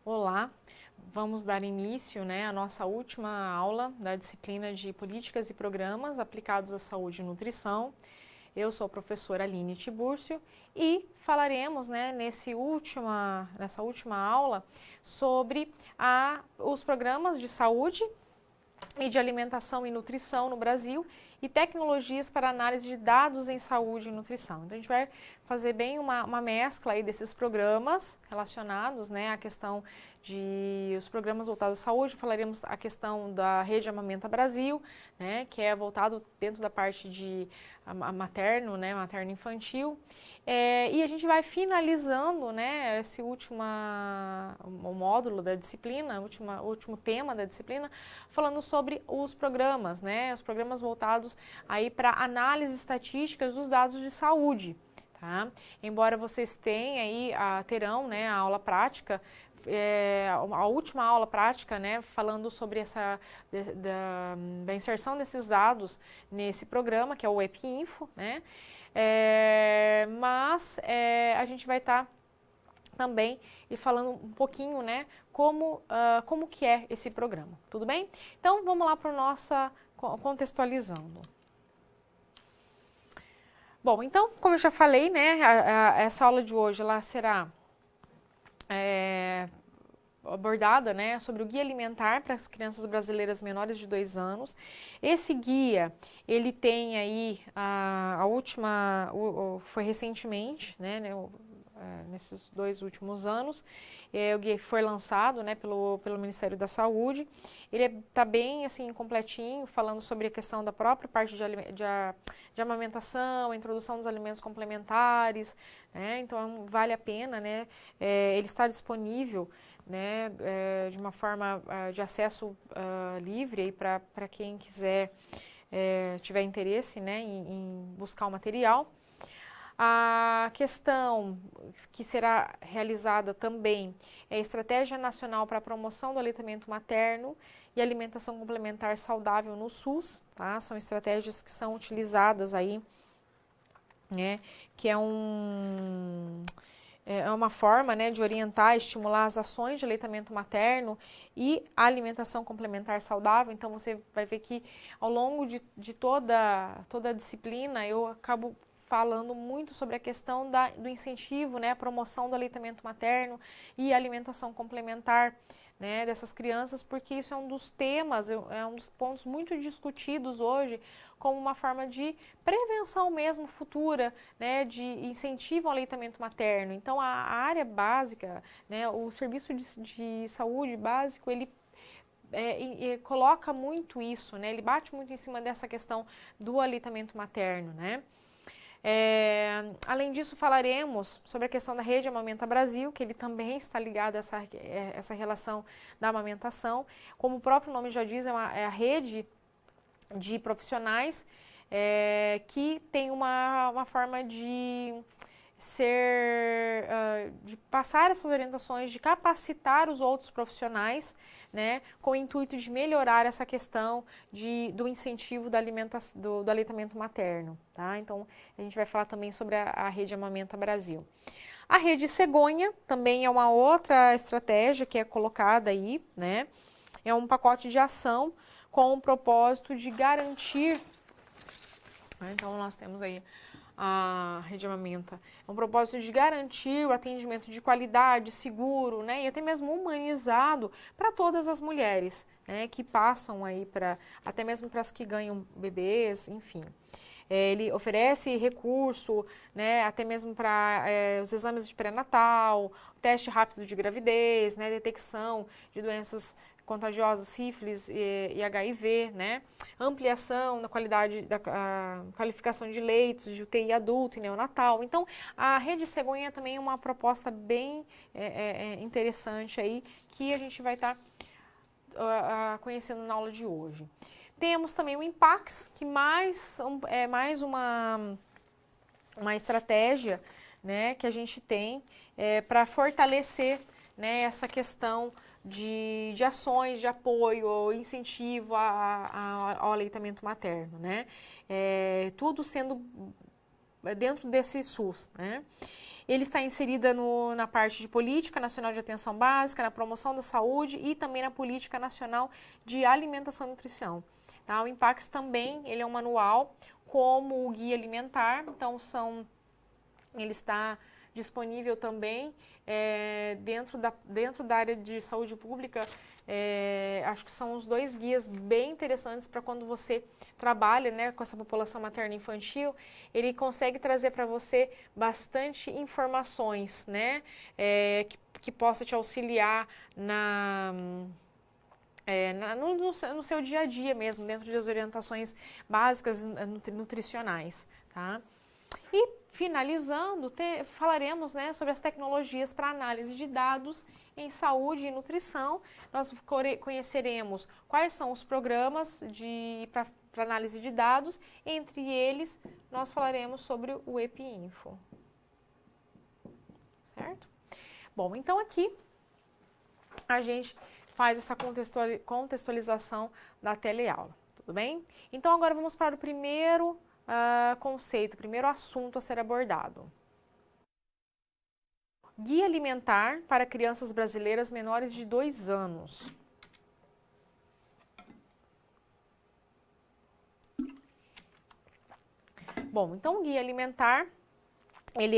Olá, vamos dar início, à nossa última aula da disciplina de Políticas e Programas aplicados à Saúde e Nutrição. Eu sou a professora Aline Tibúrcio e falaremos, nessa última aula sobre os programas de saúde e de alimentação e nutrição no Brasil e tecnologias para análise de dados em saúde e nutrição. Então, a gente vai fazer bem uma mescla aí desses programas relacionados, à questão os programas voltados à saúde. Falaremos a questão da Rede Amamenta Brasil, que é voltado dentro da parte de materno, materno-infantil. E a gente vai finalizando, esse último módulo da disciplina, o último tema da disciplina, falando sobre os programas, os programas voltados aí para análise estatísticas dos dados de saúde. Tá? Embora vocês tenham aí, terão a aula prática, a última aula prática, falando sobre da inserção desses dados nesse programa, que é o EpiInfo, mas a gente vai estar também falando um pouquinho, como que é esse programa, tudo bem? Então, vamos lá para o nosso contextualizando. Bom, então, como eu já falei, essa aula de hoje ela será abordada, sobre o guia alimentar para as crianças brasileiras menores de 2 anos. Esse guia, ele tem aí foi recentemente, nesses 2 últimos anos, o guia foi lançado, pelo Ministério da Saúde. Ele está bem assim completinho, falando sobre a questão da própria parte de amamentação, a introdução dos alimentos complementares, então vale a pena, ele está disponível, de uma forma de acesso livre para quem quiser, tiver interesse, em buscar o material. A questão que será realizada também é a Estratégia Nacional para a Promoção do Aleitamento Materno e Alimentação Complementar Saudável no SUS, tá? São estratégias que são utilizadas aí, que é uma forma, de orientar e estimular as ações de aleitamento materno e a alimentação complementar saudável. Então, você vai ver que ao longo de toda a disciplina, eu acabo falando muito sobre a questão do incentivo, a promoção do aleitamento materno e alimentação complementar, dessas crianças, porque isso é um dos temas, é um dos pontos muito discutidos hoje, como uma forma de prevenção mesmo futura, de incentivo ao aleitamento materno. Então, a área básica, o serviço de saúde básico, ele coloca muito isso, ele bate muito em cima dessa questão do aleitamento materno, Além disso, falaremos sobre a questão da Rede Amamenta Brasil, que ele também está ligado a essa relação da amamentação. Como o próprio nome já diz, é a rede de profissionais que tem uma forma de de passar essas orientações, de capacitar os outros profissionais, com o intuito de melhorar essa questão do incentivo do aleitamento materno, tá? Então, a gente vai falar também sobre a Rede Amamenta Brasil. A Rede Cegonha também é uma outra estratégia que é colocada aí, É um pacote de ação com o propósito de garantir, então nós temos aí a Rede Amamenta, é um propósito de garantir o atendimento de qualidade, seguro, e até mesmo humanizado para todas as mulheres, que passam aí até mesmo para as que ganham bebês, enfim. Ele oferece recurso, até mesmo para os exames de pré-natal, teste rápido de gravidez, detecção de doenças contagiosas, sífilis e HIV, ampliação da qualidade da qualificação de leitos de UTI adulto e neonatal. Então, a Rede Cegonha também é uma proposta bem interessante aí, que a gente vai estar conhecendo na aula de hoje. Temos também o Impax, que é mais uma estratégia, que a gente tem para fortalecer, essa questão de ações de apoio ou incentivo ao aleitamento materno, tudo sendo dentro desse SUS, né? Ele está inserida na parte de Política Nacional de Atenção Básica, na promoção da saúde e também na Política Nacional de Alimentação e Nutrição. Tá? O INPAX também, ele é um manual como o Guia Alimentar, então ele está disponível também dentro da área de saúde pública. Acho que são os 2 guias bem interessantes para quando você trabalha, né, com essa população materna e infantil. Ele consegue trazer para você bastante informações, né, que possa te auxiliar no seu dia a dia mesmo, dentro das orientações básicas nutricionais, tá? E finalizando, falaremos, né, sobre as tecnologias para análise de dados em saúde e nutrição. Nós conheceremos quais são os programas para análise de dados. Entre eles, nós falaremos sobre o EpiInfo. Certo? Bom, então aqui a gente faz essa contextualização da teleaula. Tudo bem? Então agora vamos para o primeiro conceito, primeiro assunto a ser abordado. Guia alimentar para crianças brasileiras menores de 2 anos. Bom, então o guia alimentar, ele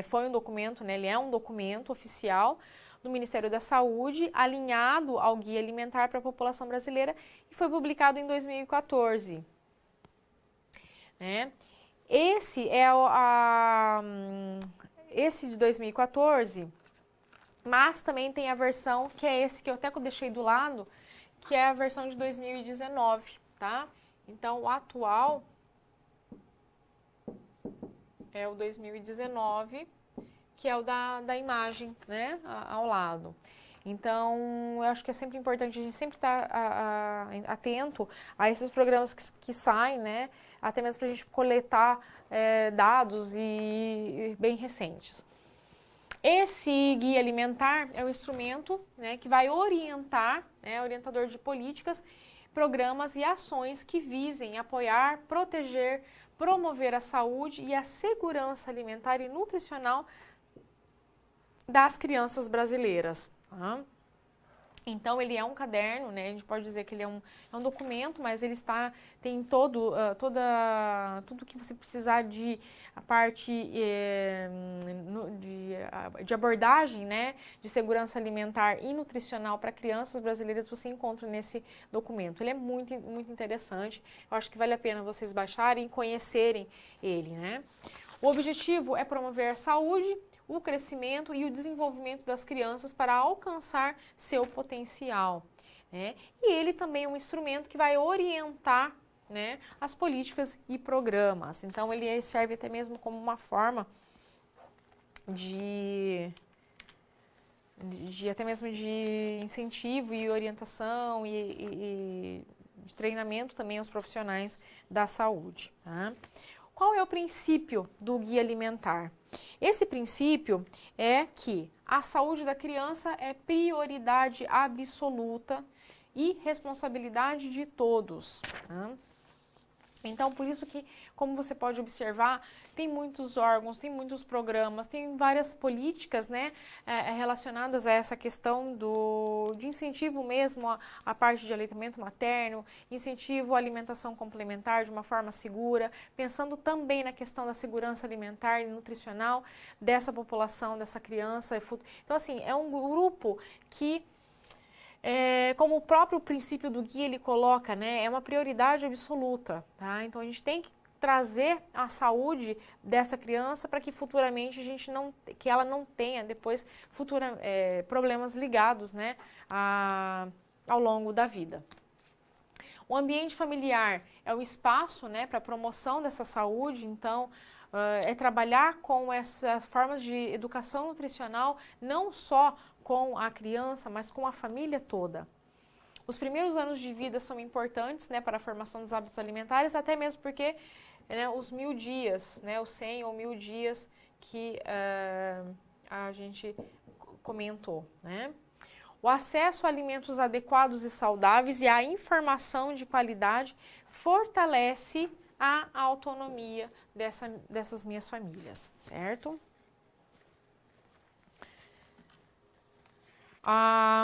foi um documento, né, ele é um documento oficial do Ministério da Saúde, alinhado ao Guia Alimentar para a População Brasileira e foi publicado em 2014. Né? Esse de 2014, mas também tem a versão que é esse que eu até deixei do lado, que é a versão de 2019, tá? Então, o atual é o 2019, que é o da imagem, né, ao lado. Então, eu acho que é sempre importante a gente sempre estar atento a esses programas que saem, né, até mesmo para a gente coletar dados bem recentes. Esse guia alimentar é um instrumento, né, que vai orientar, né, orientador de políticas, programas e ações que visem apoiar, proteger, promover a saúde e a segurança alimentar e nutricional das crianças brasileiras. Tá? Então, ele é um caderno, né? A gente pode dizer que ele é um documento, mas ele tem tudo que você precisar a parte de abordagem, né? De segurança alimentar e nutricional para crianças brasileiras, você encontra nesse documento. Ele é muito, muito interessante. Eu acho que vale a pena vocês baixarem e conhecerem ele, né? O objetivo é promover a saúde, o crescimento e o desenvolvimento das crianças para alcançar seu potencial, né? E ele também é um instrumento que vai orientar, né, as políticas e programas. Então, ele serve até mesmo como uma forma até mesmo de incentivo e orientação e de treinamento também aos profissionais da saúde, tá? Qual é o princípio do guia alimentar? Esse princípio é que a saúde da criança é prioridade absoluta e responsabilidade de todos. Tá? Então, por isso que, como você pode observar, tem muitos órgãos, tem muitos programas, tem várias políticas, né, relacionadas a essa questão de incentivo mesmo à parte de aleitamento materno, incentivo à alimentação complementar de uma forma segura, pensando também na questão da segurança alimentar e nutricional dessa população, dessa criança. Então, assim, é um grupo que como o próprio princípio do guia ele coloca, né, é uma prioridade absoluta, tá? Então a gente tem que trazer a saúde dessa criança para que futuramente que ela não tenha depois problemas ligados, né, ao longo da vida. O ambiente familiar é o espaço, né, para a promoção dessa saúde, então é trabalhar com essas formas de educação nutricional, não só com a criança, mas com a família toda. Os primeiros anos de vida são importantes, né, para a formação dos hábitos alimentares, até mesmo porque, né, os 1000 dias, né, os 100 ou 1000 dias que a gente comentou, né? O acesso a alimentos adequados e saudáveis e a informação de qualidade fortalece a autonomia dessas minhas famílias, certo?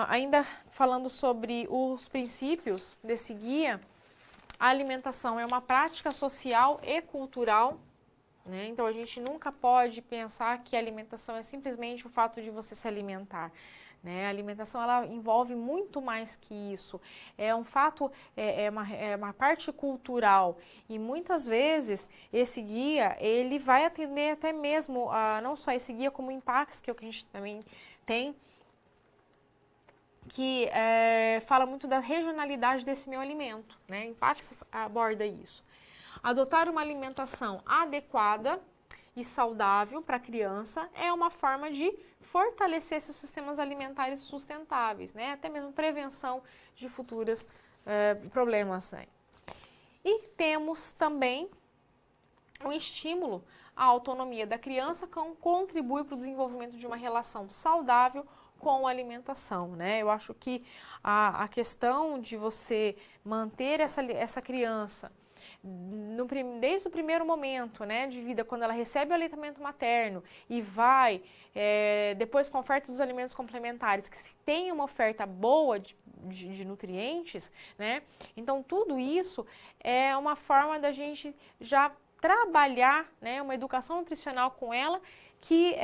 Ainda falando sobre os princípios desse guia, a alimentação é uma prática social e cultural, né? Então a gente nunca pode pensar que a alimentação é simplesmente o fato de você se alimentar, né? A alimentação ela envolve muito mais que isso, é um fato, é uma parte cultural e muitas vezes esse guia ele vai atender até mesmo, não só esse guia como o Impacts, que é o que a gente também tem, que fala muito da regionalidade desse meu alimento, né? Impacts aborda isso. Adotar uma alimentação adequada e saudável para a criança é uma forma de fortalecer seus sistemas alimentares sustentáveis, né? Até mesmo prevenção de futuros problemas, né? E temos também um estímulo à autonomia da criança que contribui para o desenvolvimento de uma relação saudável com a alimentação, né? Eu acho que a questão de você manter essa criança desde o primeiro momento, né, de vida, quando ela recebe o aleitamento materno e vai, depois com a oferta dos alimentos complementares, que se tem uma oferta boa de nutrientes, né, então tudo isso é uma forma da gente já trabalhar, né, uma educação nutricional com ela, que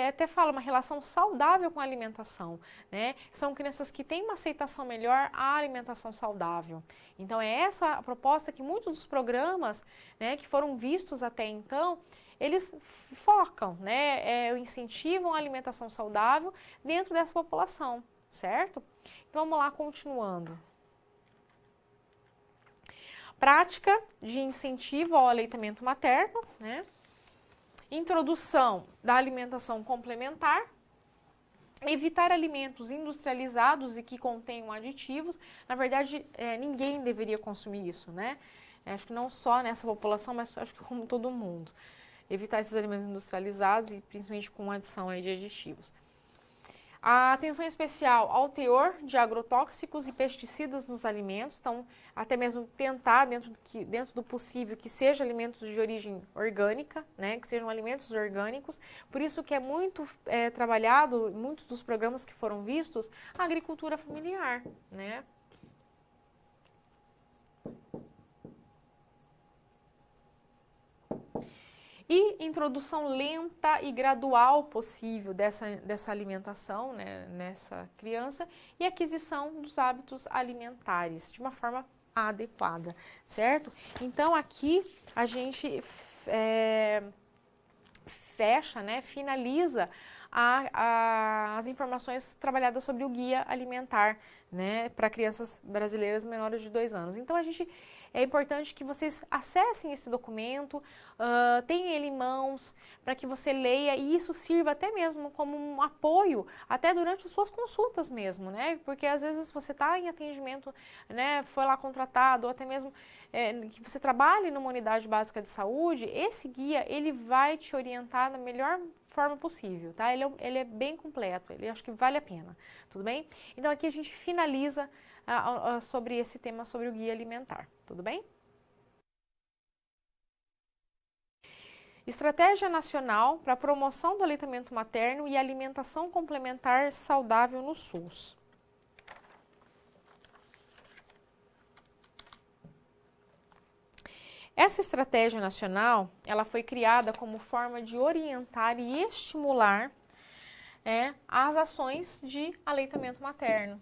até fala uma relação saudável com a alimentação, né? São crianças que têm uma aceitação melhor à alimentação saudável. Então é essa a proposta que muitos dos programas, né, que foram vistos até então, eles focam, né, incentivam a alimentação saudável dentro dessa população, certo? Então vamos lá, continuando. Prática de incentivo ao aleitamento materno, né? Introdução da alimentação complementar, evitar alimentos industrializados e que contenham aditivos. Na verdade, ninguém deveria consumir isso, né? Acho que não só nessa população, mas acho que como todo mundo. Evitar esses alimentos industrializados e principalmente com adição aí de aditivos. A atenção especial ao teor de agrotóxicos e pesticidas nos alimentos, então até mesmo tentar, dentro do possível, que sejam alimentos de origem orgânica, né, que sejam alimentos orgânicos. Por isso que é muito trabalhado, muitos dos programas que foram vistos, a agricultura familiar, né? E introdução lenta e gradual possível dessa alimentação, né, nessa criança, e aquisição dos hábitos alimentares de uma forma adequada, certo? Então aqui a gente fecha, né, finaliza as informações trabalhadas sobre o guia alimentar, né, para crianças brasileiras menores de 2 anos. Então é importante que vocês acessem esse documento, tenham ele em mãos, para que você leia e isso sirva até mesmo como um apoio, até durante as suas consultas mesmo, né? Porque às vezes você está em atendimento, né, foi lá contratado, ou até mesmo que você trabalhe numa unidade básica de saúde, esse guia, ele vai te orientar da melhor forma possível, tá? Ele é bem completo, ele acho que vale a pena, tudo bem? Então aqui a gente finaliza sobre esse tema, sobre o guia alimentar, tudo bem? Estratégia Nacional para a Promoção do Aleitamento Materno e Alimentação Complementar Saudável no SUS. Essa estratégia nacional, ela foi criada como forma de orientar e estimular as ações de aleitamento materno.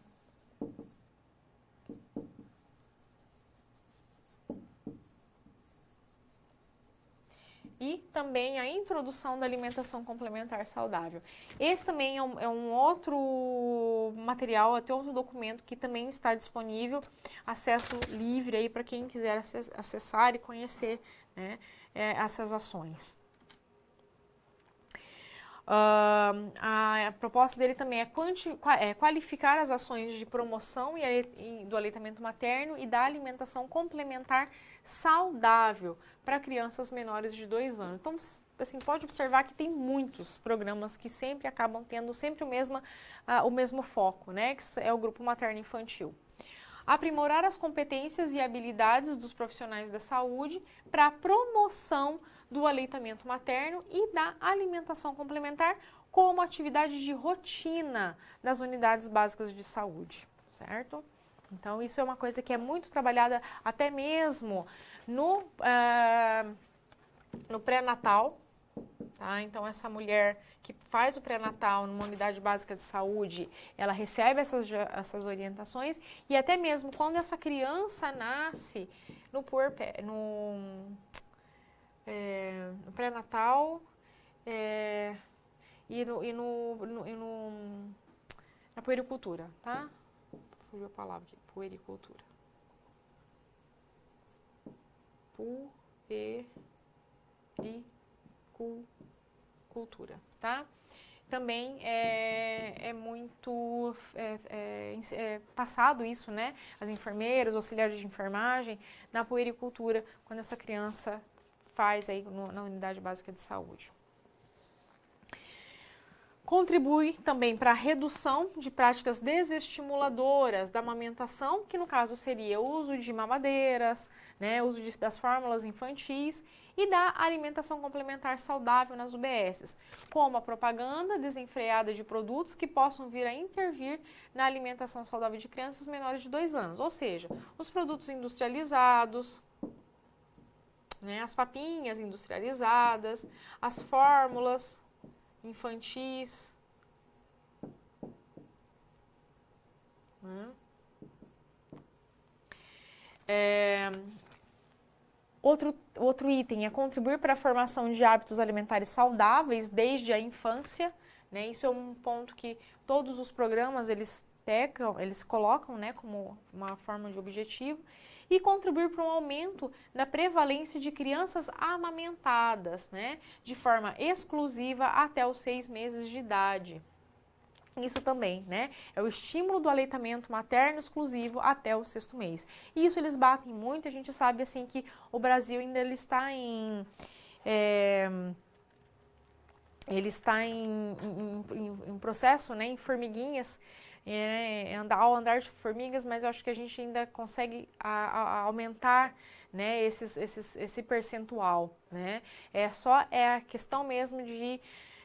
E também a introdução da alimentação complementar saudável. Esse também é um outro material, até outro documento que também está disponível, acesso livre aí para quem quiser acessar e conhecer, né, essas ações. A proposta dele também é qualificar as ações de promoção do aleitamento materno e da alimentação complementar saudável para crianças menores de 2 anos. Então, assim, pode observar que tem muitos programas que sempre acabam tendo sempre o mesmo foco, né? Que é o grupo materno-infantil. aprimorar as competências e habilidades dos profissionais da saúde para a promoção do aleitamento materno e da alimentação complementar como atividade de rotina das unidades básicas de saúde, certo? Então, isso é uma coisa que é muito trabalhada até mesmo no pré-natal, tá? Então, essa mulher que faz o pré-natal numa unidade básica de saúde, ela recebe essas orientações e até mesmo quando essa criança nasce no pré-natal na puericultura, tá? Fugiu a palavra aqui, puericultura. Puericultura, tá? Também é muito passado isso, né? As enfermeiras, auxiliares de enfermagem, na puericultura, quando essa criança faz aí na unidade básica de saúde. Contribui também para a redução de práticas desestimuladoras da amamentação, que no caso seria o uso de mamadeiras, né, uso das fórmulas infantis e da alimentação complementar saudável nas UBSs, como a propaganda desenfreada de produtos que possam vir a intervir na alimentação saudável de crianças menores de 2 anos, ou seja, os produtos industrializados, né, as papinhas industrializadas, as fórmulas infantis, Outro item é contribuir para a formação de hábitos alimentares saudáveis desde a infância, né? Isso é um ponto que todos os programas eles colocam, né, como uma forma de objetivo. E contribuir para um aumento da prevalência de crianças amamentadas, né, de forma exclusiva até os 6 meses de idade. Isso também, né, é o estímulo do aleitamento materno exclusivo até o 6º mês. E isso eles batem muito, a gente sabe assim que o Brasil ainda ele está em processo, né, em formiguinhas, ao andar de formigas, mas eu acho que a gente ainda consegue aumentar, né, esse percentual, né? É a questão mesmo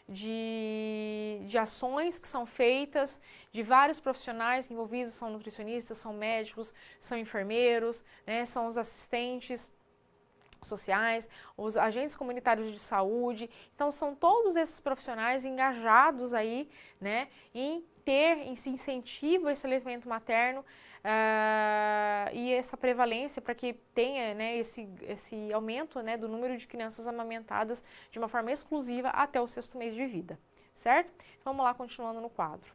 de ações que são feitas, de vários profissionais envolvidos, são nutricionistas, são médicos, são enfermeiros, né, são os assistentes sociais, os agentes comunitários de saúde. Então, são todos esses profissionais engajados aí, né, em ter esse incentivo a esse aleitamento materno e essa prevalência para que tenha, né, esse aumento, né, do número de crianças amamentadas de uma forma exclusiva até o 6º mês de vida, certo? Então, vamos lá, continuando no quadro.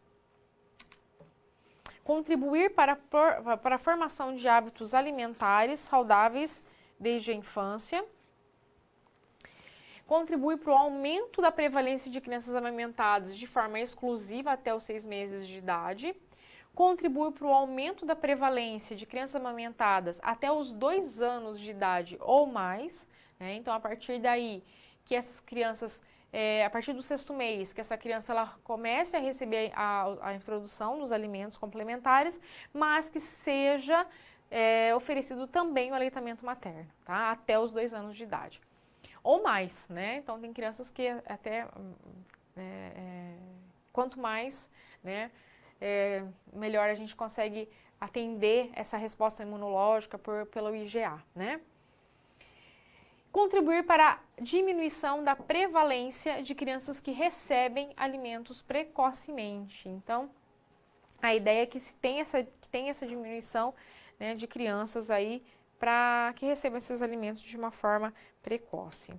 Contribuir para a formação de hábitos alimentares saudáveis desde a infância. Contribui para o aumento da prevalência de crianças amamentadas de forma exclusiva até os 6 meses de idade. Contribui para o aumento da prevalência de crianças amamentadas até os 2 anos de idade ou mais, né? Então, a partir daí que essas crianças, a partir do 6º mês, que essa criança ela comece a receber a introdução dos alimentos complementares, mas que seja oferecido também o aleitamento materno, tá? Até os 2 anos de idade. Ou mais, né? Então, tem crianças que até, quanto mais, né, melhor a gente consegue atender essa resposta imunológica pelo IgA, né? Contribuir para a diminuição da prevalência de crianças que recebem alimentos precocemente. Então, a ideia é que tem essa diminuição, né, de crianças aí para que recebam esses alimentos de uma forma precoce.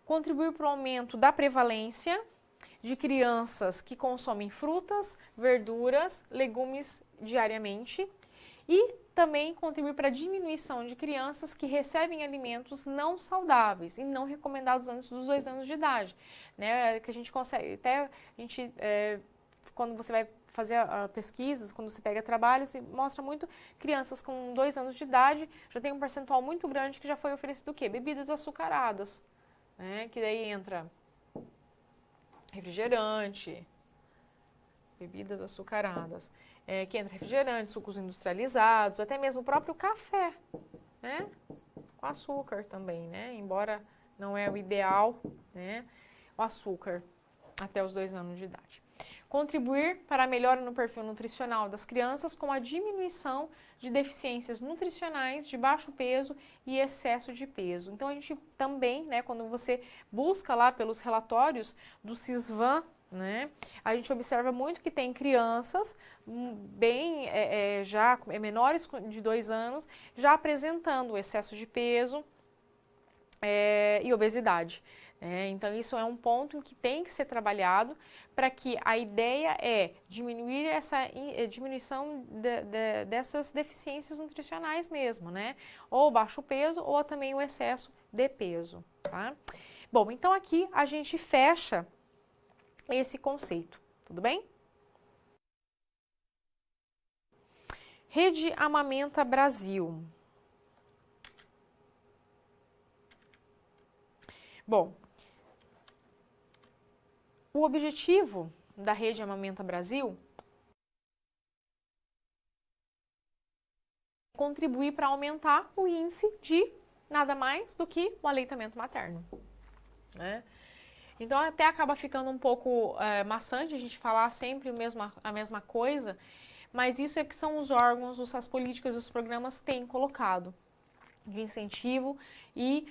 Contribuir para o aumento da prevalência de crianças que consomem frutas, verduras, legumes diariamente e também contribuir para a diminuição de crianças que recebem alimentos não saudáveis e não recomendados antes dos 2 anos de idade, né? Que a gente consegue, até quando você vai fazer pesquisas, quando você pega trabalhos, mostra muito crianças com 2 anos de idade, já tem um percentual muito grande que já foi oferecido o quê? Bebidas açucaradas, né? Que daí entra refrigerante, bebidas açucaradas, que entra refrigerantes, sucos industrializados, até mesmo o próprio café, né? Com açúcar também, né? Embora não é o ideal, né? O açúcar até os 2 anos de idade. Contribuir para a melhora no perfil nutricional das crianças com a diminuição de deficiências nutricionais de baixo peso e excesso de peso. Então, a gente também, né, quando você busca lá pelos relatórios do CISVAN, né, a gente observa muito que tem crianças bem, já menores de 2 anos, já apresentando excesso de peso e obesidade. Então, isso é um ponto em que tem que ser trabalhado para que a ideia é diminuir essa diminuição dessas deficiências nutricionais mesmo, né? Ou baixo peso ou também o excesso de peso, tá? Bom, então aqui a gente fecha esse conceito, tudo bem? Rede Amamenta Brasil. Bom, o objetivo da Rede Amamenta Brasil é contribuir para aumentar o índice de nada mais do que o aleitamento materno, né? Então até acaba ficando um pouco maçante a gente falar sempre a mesma coisa, mas isso é que são os órgãos, as políticas e os programas têm colocado de incentivo e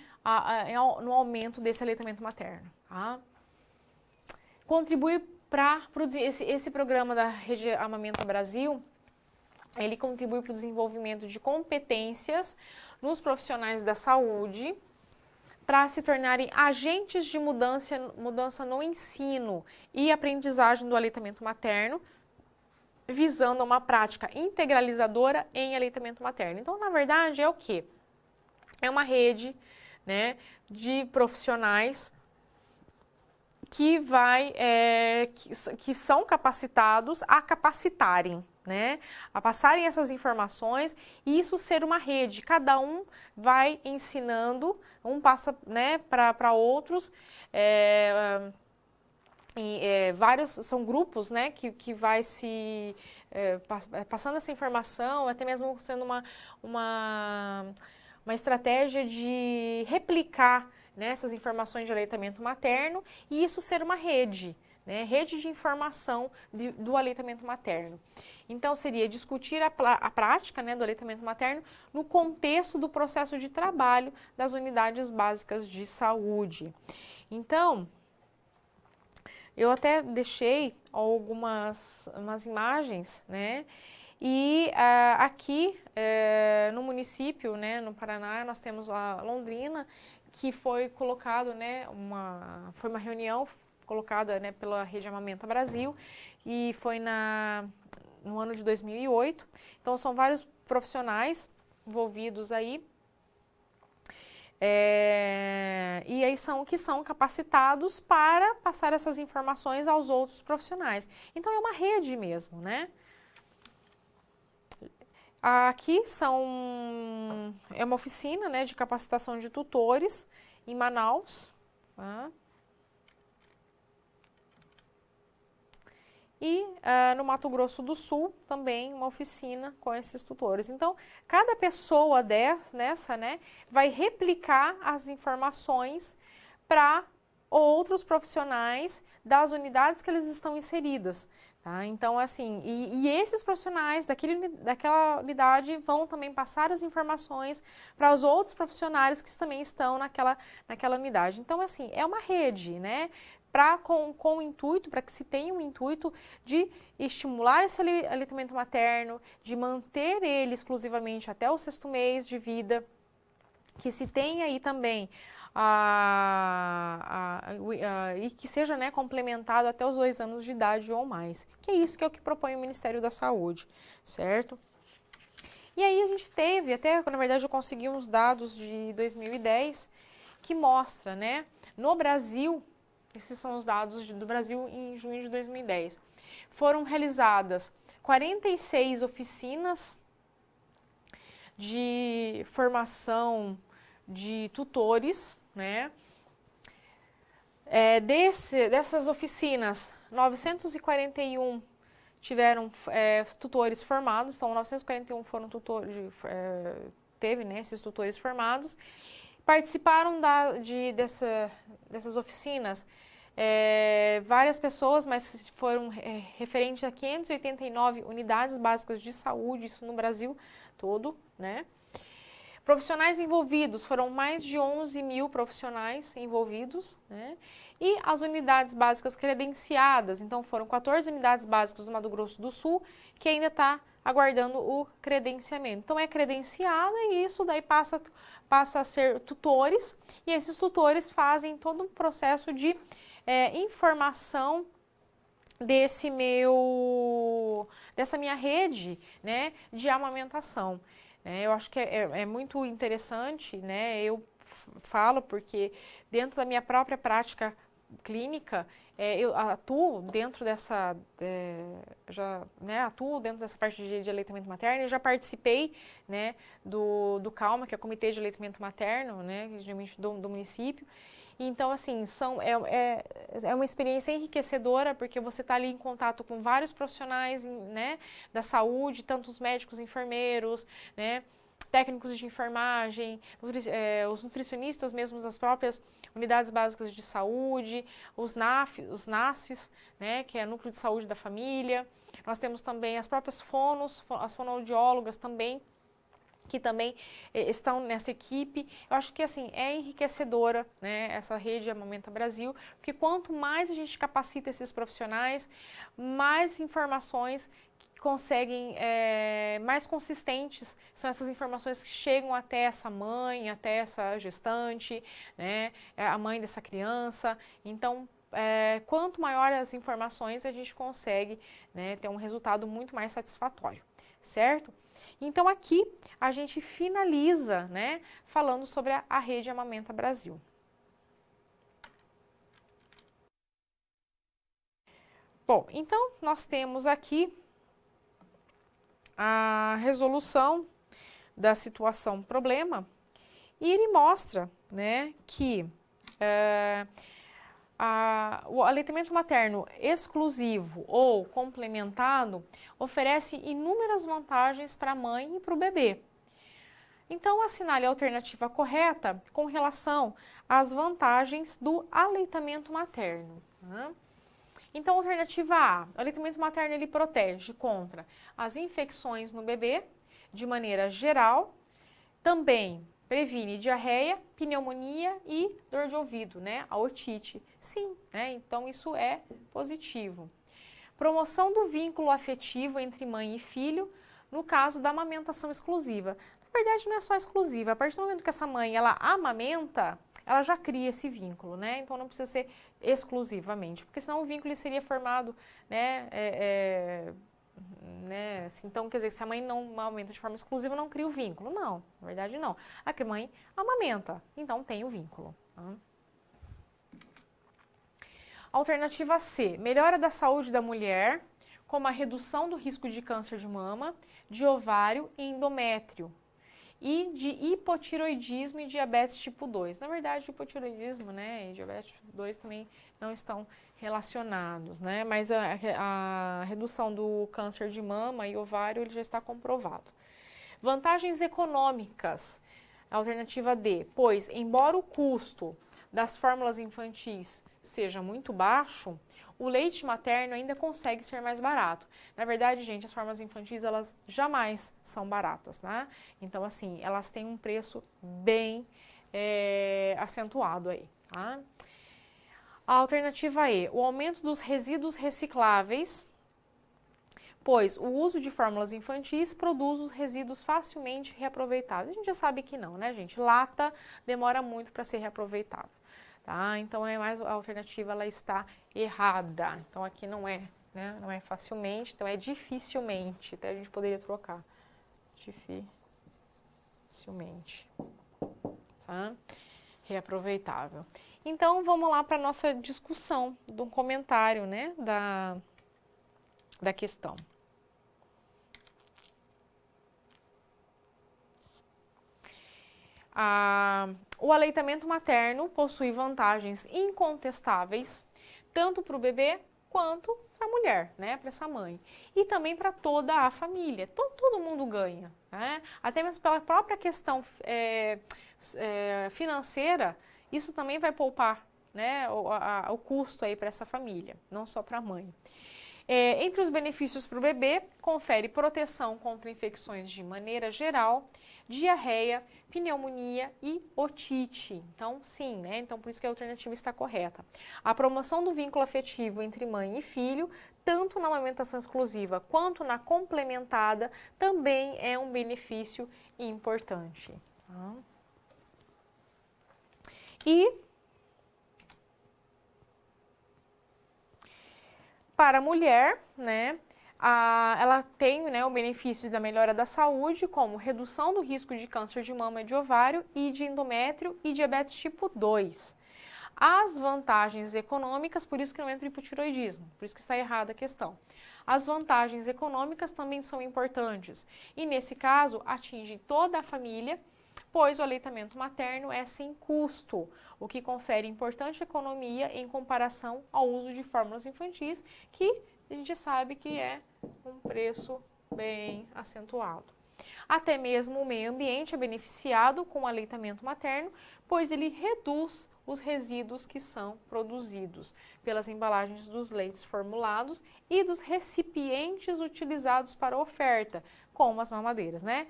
no aumento desse aleitamento materno, tá? Contribui para esse programa da Rede Amamenta Brasil, ele contribui para o desenvolvimento de competências nos profissionais da saúde para se tornarem agentes de mudança no ensino e aprendizagem do aleitamento materno, visando uma prática integralizadora em aleitamento materno. Então, na verdade, é o quê? É uma rede, né, de profissionais que são capacitados a capacitarem, né, a passarem essas informações e isso ser uma rede. Cada um vai ensinando, um passa, né, para outros. Vários são grupos, né, que vai se passando essa informação, até mesmo sendo uma estratégia de replicar, né, essas informações de aleitamento materno e isso ser uma rede, né, rede de informação do aleitamento materno. Então, seria discutir a prática, né, do aleitamento materno no contexto do processo de trabalho das unidades básicas de saúde. Então, eu até deixei umas imagens, né? E aqui no município, né, no Paraná, nós temos a Londrina, que foi colocado, né, foi uma reunião colocada, né, pela Rede Amamenta Brasil e foi no ano de 2008. Então, são vários profissionais envolvidos aí. E aí são capacitados para passar essas informações aos outros profissionais. Então, é uma rede mesmo, né? Aqui é uma oficina, né, de capacitação de tutores em Manaus. Tá? E no Mato Grosso do Sul também uma oficina com esses tutores. Então, cada pessoa nessa, né, vai replicar as informações para outros profissionais das unidades que eles estão inseridas. Tá? Então, assim, e esses profissionais daquela unidade vão também passar as informações para os outros profissionais que também estão naquela unidade. Então, assim, é uma rede, né? Com o intuito, para que se tenha um intuito de estimular esse aleitamento materno, de manter ele exclusivamente até o 6º mês de vida, que se tenha aí também e que seja, né, complementado até os 2 anos de idade ou mais. Que é isso que é o que propõe o Ministério da Saúde, certo? E aí a gente teve, até na verdade eu consegui uns dados de 2010 que mostra, né, no Brasil, esses são os dados do Brasil em junho de 2010, foram realizadas 46 oficinas de formação de tutores, né? Dessas oficinas, 941 tiveram tutores formados, então 941 foram tutores, teve, né, esses tutores formados. Participaram dessas oficinas várias pessoas, mas foram referentes a 589 unidades básicas de saúde, isso no Brasil todo, né? Profissionais envolvidos, foram mais de 11 mil profissionais envolvidos, né? E as unidades básicas credenciadas, então foram 14 unidades básicas do Mato Grosso do Sul, que ainda está aguardando o credenciamento. Então é credenciada e isso daí passa a ser tutores, e esses tutores fazem todo um processo de informação dessa minha rede, né, de amamentação. Eu acho que é muito interessante, né? Eu falo porque dentro da minha própria prática clínica, eu atuo dentro dessa, atuo dentro dessa parte de aleitamento materno. Eu já participei, né, do CALMA, que é o Comitê de Aleitamento Materno, né, geralmente do município. Então, assim, é uma experiência enriquecedora, porque você está ali em contato com vários profissionais, né, da saúde, tanto os médicos, enfermeiros, né, técnicos de enfermagem, os nutricionistas mesmos das próprias unidades básicas de saúde, os NASFs, né, que é Núcleo de Saúde da Família. Nós temos também as próprias as fonoaudiólogas também, que também estão nessa equipe. Eu acho que, assim, é enriquecedora, né, essa rede Amamenta Brasil, porque quanto mais a gente capacita esses profissionais, mais informações conseguem, mais consistentes são essas informações que chegam até essa mãe, até essa gestante, né, a mãe dessa criança. Então, quanto maiores as informações, a gente consegue, né, ter um resultado muito mais satisfatório, certo? Então, aqui a gente finaliza, né, falando sobre a Rede Amamenta Brasil. Bom, então, nós temos aqui a resolução da situação problema, e ele mostra, né, que o aleitamento materno exclusivo ou complementado oferece inúmeras vantagens para a mãe e para o bebê. Então, assinale a alternativa correta com relação às vantagens do aleitamento materno. Né? Então, alternativa A, o aleitamento materno ele protege contra as infecções no bebê de maneira geral, também previne diarreia, pneumonia e dor de ouvido, né? A otite. Sim, né? Então isso é positivo. Promoção do vínculo afetivo entre mãe e filho no caso da amamentação exclusiva. Na verdade, não é só exclusiva. A partir do momento que essa mãe ela amamenta, ela já cria esse vínculo, né? Então não precisa ser exclusivamente, porque senão o vínculo seria formado, né? Assim, então, quer dizer, se a mãe não amamenta de forma exclusiva, não cria o vínculo. Não, na verdade não. A mãe amamenta, então tem o vínculo. Alternativa C, melhora da saúde da mulher, como a redução do risco de câncer de mama, de ovário e endométrio, e de hipotiroidismo e diabetes tipo 2. Na verdade, o hipotiroidismo, né, e diabetes tipo 2 também não estão relacionados, né, mas a redução do câncer de mama e ovário ele já está comprovado. Vantagens econômicas, alternativa D, pois, embora o custo das fórmulas infantis seja muito baixo, o leite materno ainda consegue ser mais barato. Na verdade, gente, as fórmulas infantis, elas jamais são baratas, né? Então, assim, elas têm um preço bem acentuado aí, tá? A alternativa E, o aumento dos resíduos recicláveis, pois o uso de fórmulas infantis produz os resíduos facilmente reaproveitáveis. A gente já sabe que não, né, gente? Lata demora muito para ser reaproveitada. Tá? Então, a alternativa ela está errada. Então, aqui não é, né? Não é facilmente, então é dificilmente. Até a gente poderia trocar. Dificilmente. Tá? Reaproveitável. Então, vamos lá para a nossa discussão do comentário, né? Da questão. O aleitamento materno possui vantagens incontestáveis, tanto para o bebê quanto para a mulher, né, para essa mãe. E também para toda a família. Todo mundo ganha, né? Até mesmo pela própria questão financeira, isso também vai poupar, né, o custo aí para essa família, não só para a mãe. Entre os benefícios para o bebê, confere proteção contra infecções de maneira geral, diarreia, pneumonia e otite. Então, sim, né? Então, por isso que a alternativa está correta. A promoção do vínculo afetivo entre mãe e filho, tanto na amamentação exclusiva quanto na complementada, também é um benefício importante. Tá? E para a mulher, né, ela tem, né, o benefício da melhora da saúde, como redução do risco de câncer de mama e de ovário e de endométrio e diabetes tipo 2. As vantagens econômicas, por isso que não entra hipotiroidismo, por isso que está errada a questão. As vantagens econômicas também são importantes e, nesse caso, atingem toda a família, pois o aleitamento materno é sem custo, o que confere importante economia em comparação ao uso de fórmulas infantis, que a gente sabe que é um preço bem acentuado. Até mesmo o meio ambiente é beneficiado com o aleitamento materno, pois ele reduz os resíduos que são produzidos pelas embalagens dos leites formulados e dos recipientes utilizados para a oferta, como as mamadeiras, né?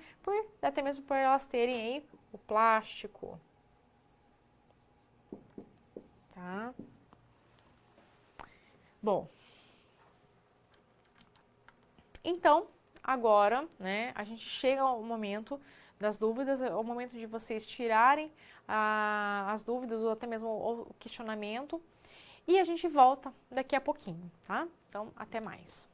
Até mesmo por elas terem aí o plástico. Tá? Bom, então, agora, né, a gente chega ao momento das dúvidas, é o momento de vocês tirarem as dúvidas ou até mesmo o questionamento e a gente volta daqui a pouquinho, tá? Então, até mais.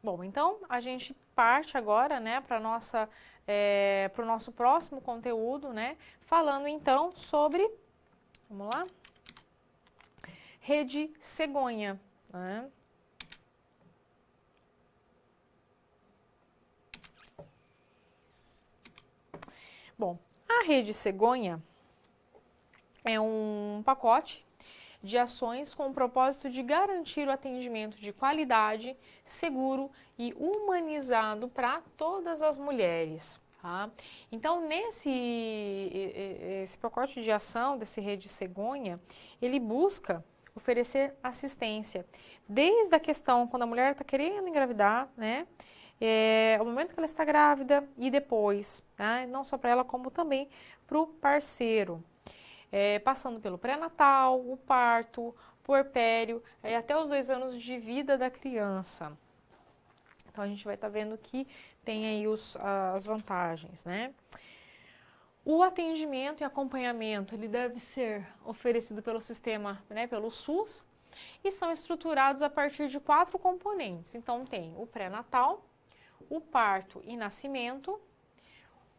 Bom, então a gente parte agora, né, para o nosso próximo conteúdo, né, falando então sobre, vamos lá, rede cegonha, né? Bom, a rede cegonha é um pacote de ações com o propósito de garantir o atendimento de qualidade, seguro e humanizado para todas as mulheres. Tá? Então, esse pacote de ação desse Rede Cegonha, ele busca oferecer assistência, desde a questão quando a mulher está querendo engravidar, né? O momento que ela está grávida e depois, tá? Não só para ela, como também para o parceiro. Passando pelo pré-natal, o parto, puerpério, até os 2 anos de vida da criança. Então, a gente vai estar vendo que tem aí as vantagens, né? O atendimento e acompanhamento, ele deve ser oferecido pelo sistema, né, pelo SUS, e são estruturados a partir de 4 componentes. Então, tem o pré-natal, o parto e nascimento,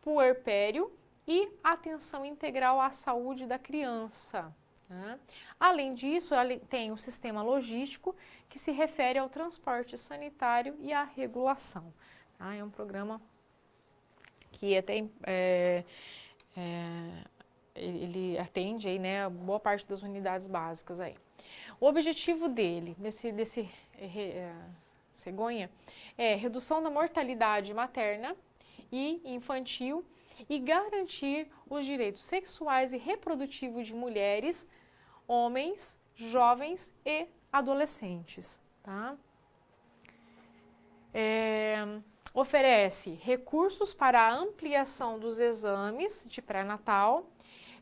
puerpério, e atenção integral à saúde da criança. Né? Além disso, tem o sistema logístico, que se refere ao transporte sanitário e à regulação. Tá? É um programa que até ele atende aí, né, boa parte das unidades básicas aí. O objetivo dele, desse cegonha, é redução da mortalidade materna e infantil, e garantir os direitos sexuais e reprodutivos de mulheres, homens, jovens e adolescentes. Tá? Oferece recursos para a ampliação dos exames de pré-natal,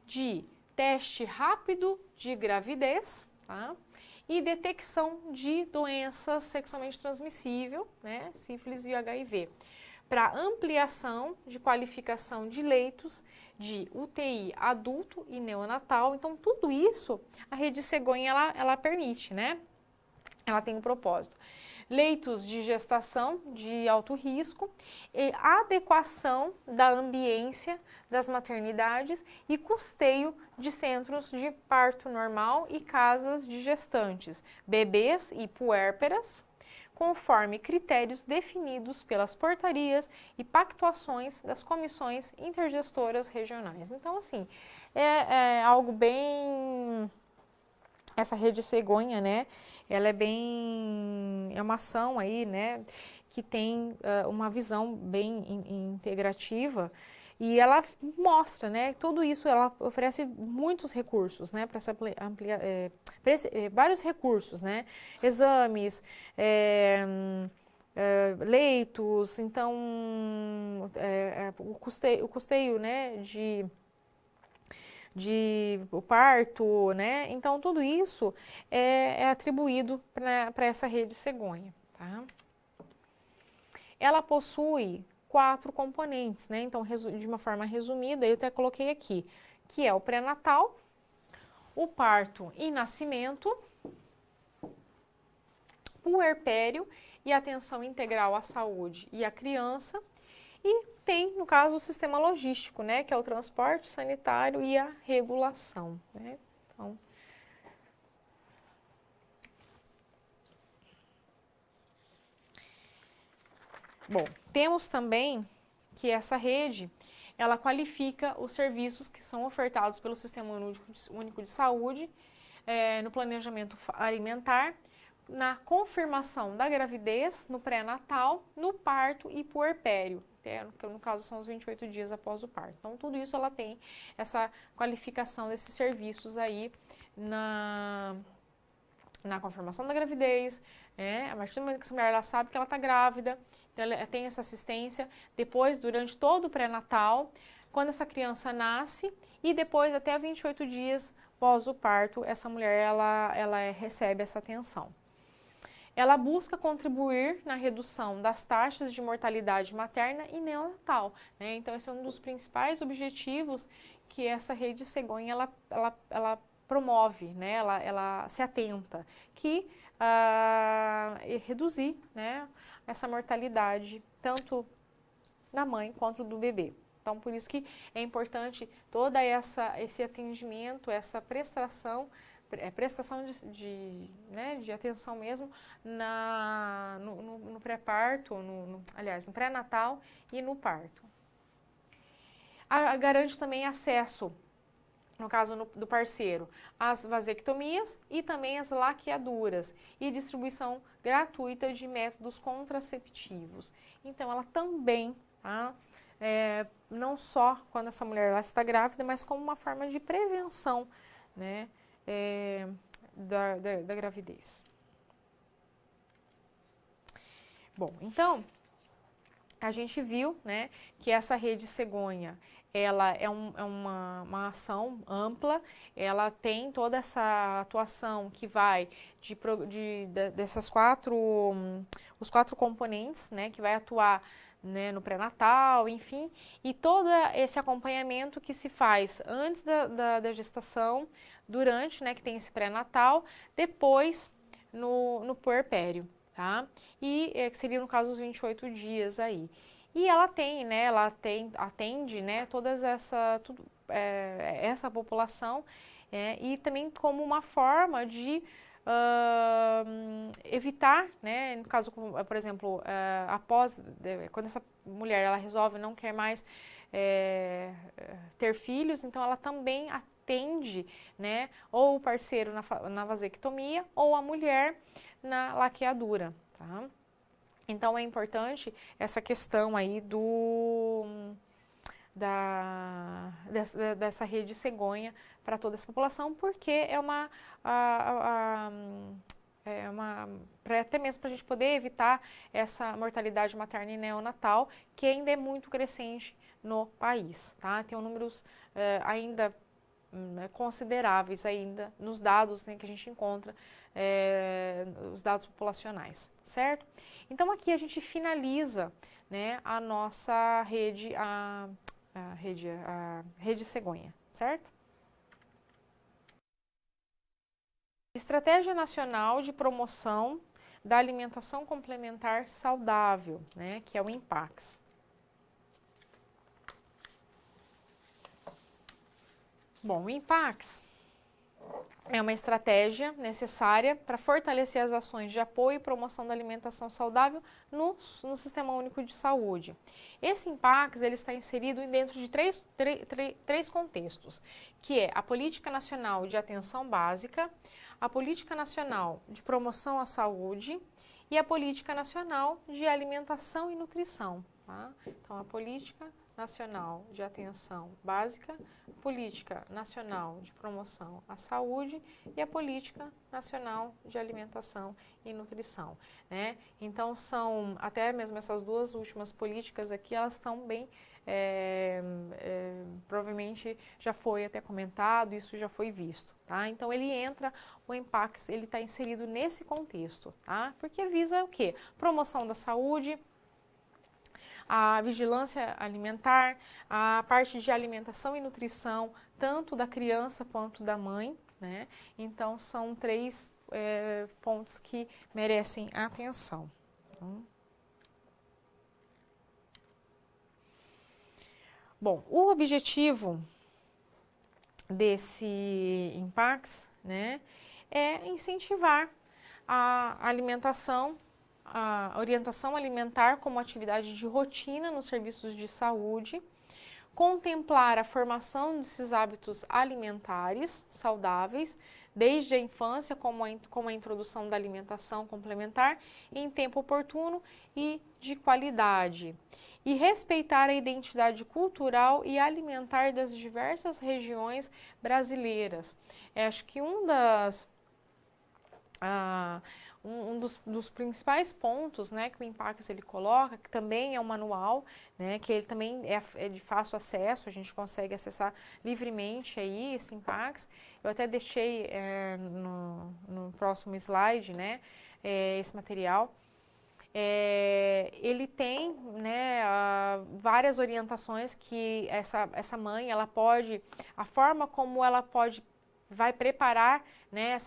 de teste rápido de gravidez, tá? E detecção de doenças sexualmente transmissíveis, né? Sífilis e HIV. Para ampliação de qualificação de leitos de UTI adulto e neonatal. Então, tudo isso a Rede Cegonha ela permite, né? Ela tem um propósito. Leitos de gestação de alto risco, e adequação da ambiência das maternidades e custeio de centros de parto normal e casas de gestantes, bebês e puérperas, conforme critérios definidos pelas portarias e pactuações das comissões intergestoras regionais. Então, assim, é algo bem... Essa Rede Cegonha, né, ela é uma ação aí, né, que tem uma visão bem integrativa, e ela mostra, né, tudo isso, ela oferece muitos recursos, né, para vários recursos, né, exames, leitos, então, o custeio, né, de o parto, né? Então, tudo isso é atribuído para essa Rede Cegonha, tá? Ela possui 4 componentes, né? Então, de uma forma resumida, eu até coloquei aqui, que é o pré-natal, o parto e nascimento, puerpério e atenção integral à saúde e à criança, e tem, no caso, o sistema logístico, né, que é o transporte sanitário e a regulação, né? Então, bom, temos também que essa rede, ela qualifica os serviços que são ofertados pelo Sistema Único de Saúde, no planejamento alimentar, na confirmação da gravidez, no pré-natal, no parto e puerpério, que no caso são os 28 dias após o parto. Então, tudo isso ela tem essa qualificação desses serviços aí na confirmação da gravidez, a partir do momento que essa mulher ela sabe que ela está grávida, então ela tem essa assistência, depois, durante todo o pré-natal, quando essa criança nasce, e depois até 28 dias após o parto, essa mulher ela recebe essa atenção. Ela busca contribuir na redução das taxas de mortalidade materna e neonatal, Então, esse é um dos principais objetivos que essa Rede Cegonha ela promove, né, ela se atenta, que reduzir, né, essa mortalidade, tanto da mãe quanto do bebê. Então, por isso que é importante todo esse atendimento, essa prestação né, de atenção mesmo no pré-parto, aliás, no pré-natal e no parto. Garante também acesso, no caso do parceiro, às vasectomias e também às laqueaduras e distribuição gratuita de métodos contraceptivos. Então, ela também, tá? Não só quando essa mulher ela está grávida, mas como uma forma de prevenção, né, da gravidez. Bom, então, a gente viu, né, que essa rede cegonha, ela é uma ação ampla, ela tem toda essa atuação que vai dessas os 4 componentes, né, que vai atuar, né, no pré-natal, enfim, e todo esse acompanhamento que se faz antes da gestação, durante, né, que tem esse pré-natal, depois no puerpério, tá? E que seria no caso os 28 dias aí. E ela tem, né, atende, né, essa população e também como uma forma de evitar, né, no caso, por exemplo, quando essa mulher ela resolve não quer mais ter filhos, então ela também atende, né, ou o parceiro na vasectomia ou a mulher na laqueadura, tá? Então é importante essa questão aí dessa rede cegonha para toda essa população, porque até mesmo para a gente poder evitar essa mortalidade materna e neonatal, que ainda é muito crescente no país, tá? Tem números ainda consideráveis ainda nos dados, né, que a gente encontra, os dados populacionais, certo? Então aqui a gente finaliza, né, a nossa rede, a rede cegonha, certo? Estratégia Nacional de Promoção da Alimentação Complementar Saudável, né, que é o INPAX. Bom, o INPAX é uma estratégia necessária para fortalecer as ações de apoio e promoção da alimentação saudável no Sistema Único de Saúde. Esse INPAX ele está inserido dentro de três contextos, que é a Política Nacional de Atenção Básica, a Política Nacional de Promoção à Saúde e a Política Nacional de Alimentação e Nutrição. Tá? Então, a Política Nacional de Atenção Básica, Política Nacional de Promoção à Saúde e a Política Nacional de Alimentação e Nutrição, né? Então, são, até mesmo essas duas últimas políticas aqui, elas estão bem, provavelmente já foi até comentado, isso já foi visto, tá? Então, o INPAX, ele está inserido nesse contexto, tá? Porque visa o quê? Promoção da saúde, a vigilância alimentar, a parte de alimentação e nutrição, tanto da criança quanto da mãe, né? Então, são 3 pontos que merecem atenção. Bom, o objetivo desse INPAX, né, é incentivar a alimentação, a orientação alimentar como atividade de rotina nos serviços de saúde, contemplar a formação desses hábitos alimentares saudáveis, desde a infância, como a introdução da alimentação complementar, em tempo oportuno e de qualidade. E respeitar a identidade cultural e alimentar das diversas regiões brasileiras. Acho que um dos principais pontos, né, que o INPAX ele coloca, que também é um manual, né, que ele também é de fácil acesso, a gente consegue acessar livremente aí esse INPAX. Eu até deixei no próximo slide, né, esse material. Ele tem, né, várias orientações que essa mãe, ela pode, a forma como ela pode, vai preparar, né,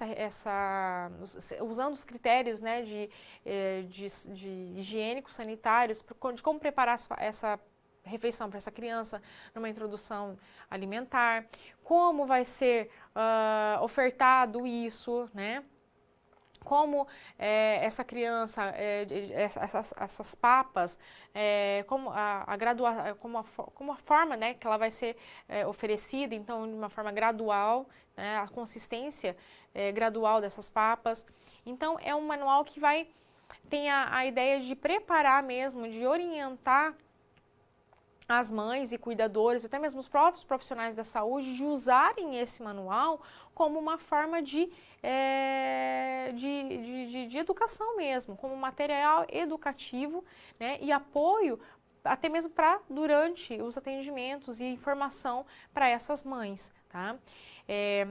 usando os critérios, né, de higiênicos, sanitários, de como preparar essa refeição para essa criança numa introdução alimentar, como vai ser ofertado isso, né? Como essa criança, essas papas, como a forma, né, que ela vai ser oferecida, então de uma forma gradual, né, a consistência gradual dessas papas. Então é um manual que tem a ideia de preparar mesmo, de orientar as mães e cuidadores, até mesmo os próprios profissionais da saúde, de usarem esse manual como uma forma de educação mesmo, como material educativo, né, e apoio até mesmo durante os atendimentos e informação para essas mães, tá?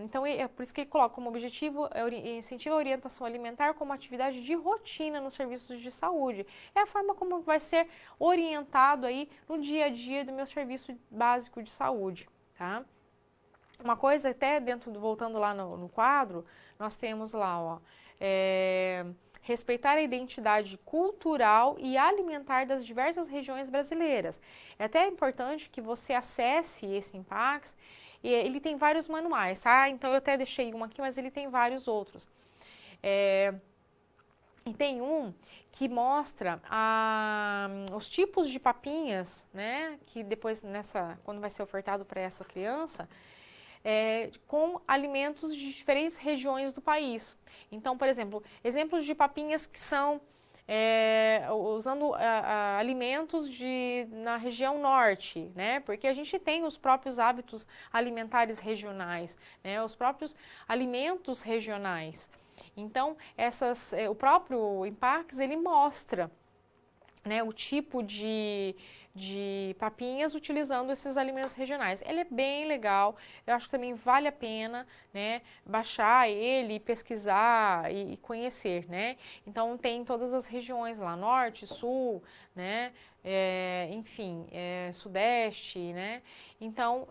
Então, é por isso que ele coloca como objetivo incentivar a orientação alimentar como atividade de rotina nos serviços de saúde. É a forma como vai ser orientado aí no dia a dia do meu serviço básico de saúde, tá? Uma coisa até voltando lá no quadro, nós temos lá, ó, respeitar a identidade cultural e alimentar das diversas regiões brasileiras. É até importante que você acesse esse Impax. Ele tem vários manuais, tá? Então eu até deixei um aqui, mas ele tem vários outros. E tem um que mostra os tipos de papinhas, né? Que depois, quando vai ser ofertado para essa criança, com alimentos de diferentes regiões do país. Então, por exemplo, exemplos de papinhas que são usando alimentos na região norte, né? Porque a gente tem os próprios hábitos alimentares regionais, né? Os próprios alimentos regionais. Então, o próprio Impax, ele mostra, né, o tipo de papinhas utilizando esses alimentos regionais. Ele é bem legal, eu acho que também vale a pena, né, baixar ele, pesquisar e conhecer, né. Então tem todas as regiões lá, norte, sul, né, enfim, sudeste, né. Então,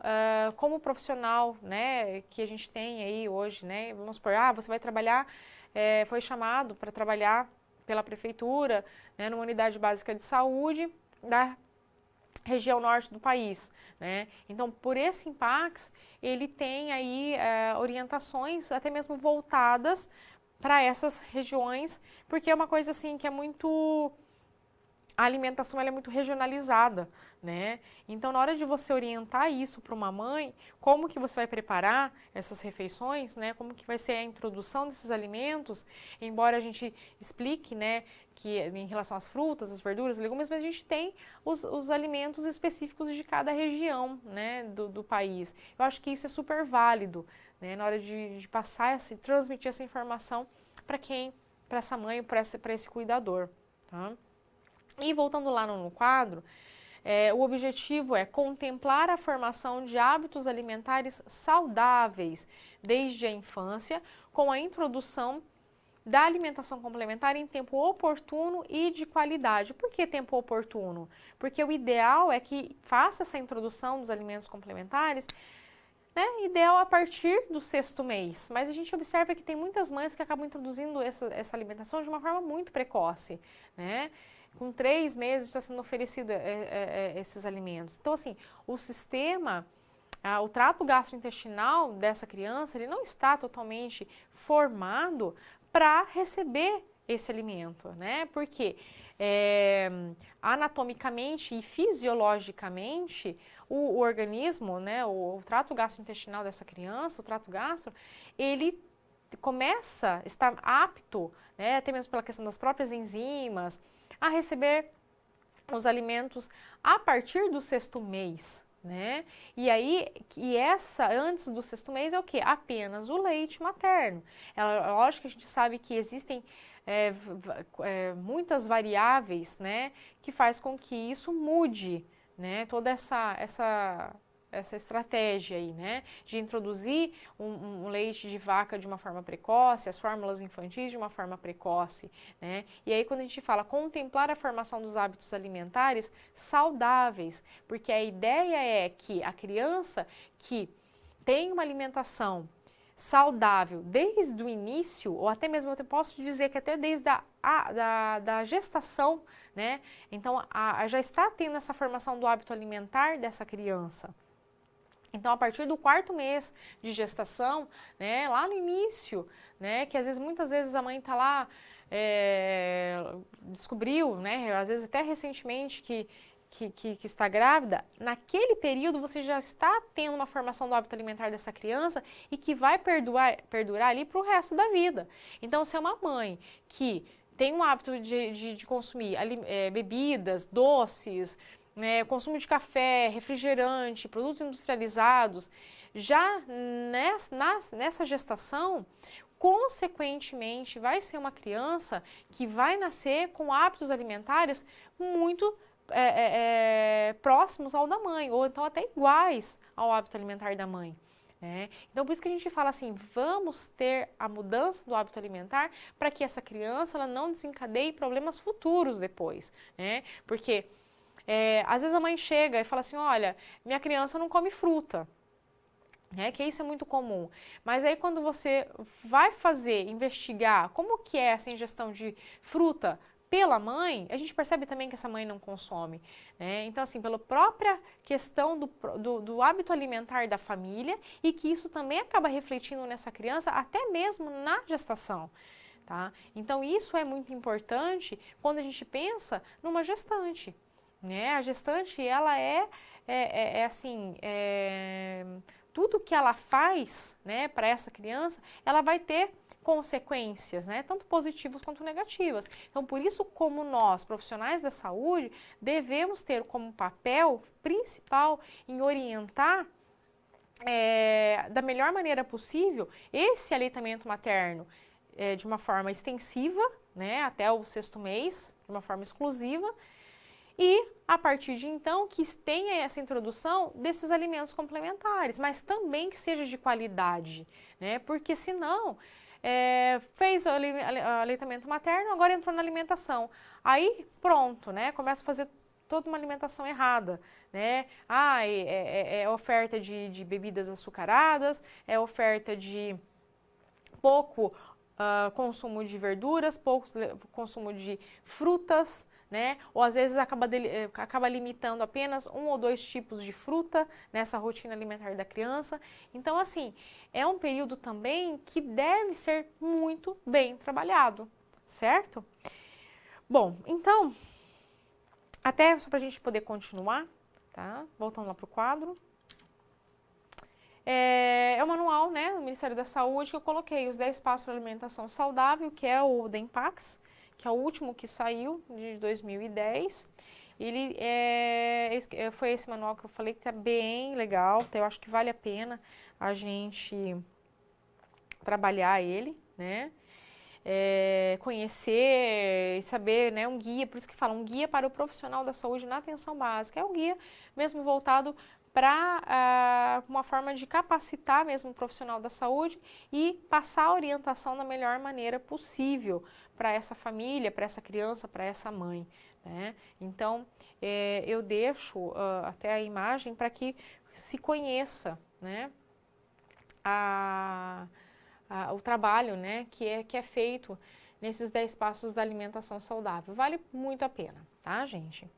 como profissional, né, que a gente tem aí hoje, né, vamos supor, você vai trabalhar, foi chamado para trabalhar pela prefeitura, né, numa unidade básica de saúde da região norte do país, né? Então, por esse Impax, ele tem aí orientações até mesmo voltadas para essas regiões, porque é uma coisa assim que a alimentação ela é muito regionalizada, né? Então, na hora de você orientar isso para uma mãe, como que você vai preparar essas refeições, né? Como que vai ser a introdução desses alimentos, embora a gente explique, né, que em relação às frutas, às verduras, legumes, mas a gente tem os alimentos específicos de cada região, né, do país. Eu acho que isso é super válido, né, na hora de passar, transmitir essa informação para essa mãe, para esse cuidador, tá? E voltando lá no quadro, o objetivo é contemplar a formação de hábitos alimentares saudáveis desde a infância, com a introdução da alimentação complementar em tempo oportuno e de qualidade. Por que tempo oportuno? Porque o ideal é que faça essa introdução dos alimentos complementares, né, ideal a partir do 6º mês, mas a gente observa que tem muitas mães que acabam introduzindo essa alimentação de uma forma muito precoce, né? Com 3 meses está sendo oferecido esses alimentos. Então, assim, o sistema, o trato gastrointestinal dessa criança, ele não está totalmente formado para receber esse alimento, né? Porque anatomicamente e fisiologicamente, o organismo, né, o trato gastrointestinal dessa criança, o trato gastro, ele começa, está apto, né, até mesmo pela questão das próprias enzimas, a receber os alimentos a partir do 6º mês, né? E aí, antes do 6º mês é o quê? Apenas o leite materno. Lógico que a gente sabe que existem muitas variáveis, né, que faz com que isso mude, né, toda essa estratégia aí, né, de introduzir um leite de vaca de uma forma precoce, as fórmulas infantis de uma forma precoce, né, e aí quando a gente fala contemplar a formação dos hábitos alimentares saudáveis, porque a ideia é que a criança que tem uma alimentação saudável desde o início, ou até mesmo eu posso dizer que até desde da gestação, né? Então, já está tendo essa formação do hábito alimentar dessa criança. Então, a partir do 4º mês de gestação, né, lá no início, né, que muitas vezes a mãe está lá, descobriu, né, às vezes até recentemente que está grávida, naquele período você já está tendo uma formação do hábito alimentar dessa criança e que vai perdurar ali para o resto da vida. Então, se é uma mãe que tem um hábito de consumir bebidas, doces, né, consumo de café, refrigerante, produtos industrializados, já nessa gestação, consequentemente, vai ser uma criança que vai nascer com hábitos alimentares muito próximos ao da mãe, ou então até iguais ao hábito alimentar da mãe. Então, por isso que a gente fala assim, vamos ter a mudança do hábito alimentar para que essa criança ela não desencadeie problemas futuros depois, né? Porque às vezes a mãe chega e fala assim, olha, minha criança não come fruta, que isso é muito comum. Mas aí quando você vai investigar como que é essa ingestão de fruta pela mãe, a gente percebe também que essa mãe não consome. Então, assim, pela própria questão do hábito alimentar da família e que isso também acaba refletindo nessa criança até mesmo na gestação. Tá? Então, isso é muito importante quando a gente pensa numa gestante. A gestante, ela tudo que ela faz, para essa criança, ela vai ter consequências, tanto positivas quanto negativas. Então, por isso, como nós, profissionais da saúde, devemos ter como papel principal em orientar da melhor maneira possível esse aleitamento materno de uma forma extensiva, até o 6º mês, de uma forma exclusiva, e, a partir de então, que tenha essa introdução desses alimentos complementares, mas também que seja de qualidade, porque senão, fez o aleitamento materno, agora entrou na alimentação. Aí, pronto, começa a fazer toda uma alimentação errada, é oferta de bebidas açucaradas, é oferta de pouco consumo de verduras, pouco consumo de frutas, ou às vezes acaba limitando apenas 1 ou 2 tipos de fruta nessa rotina alimentar da criança. Então, assim, é um período também que deve ser muito bem trabalhado, certo? Bom, então, até só para a gente poder continuar, tá? Voltando lá para o quadro. É o manual, do Ministério da Saúde, que eu coloquei os 10 passos para alimentação saudável, que é o DEMPAX, que é o último que saiu, de 2010. Ele foi esse manual que eu falei que está bem legal, então eu acho que vale a pena a gente trabalhar ele, conhecer e saber, um guia, por isso que fala, um guia para o profissional da saúde na atenção básica. É um guia mesmo voltado para uma forma de capacitar mesmo o profissional da saúde e passar a orientação da melhor maneira possível para essa família, para essa criança, para essa mãe. Então, eu deixo até a imagem para que se conheça o trabalho que é feito nesses 10 passos da alimentação saudável. Vale muito a pena, tá, gente?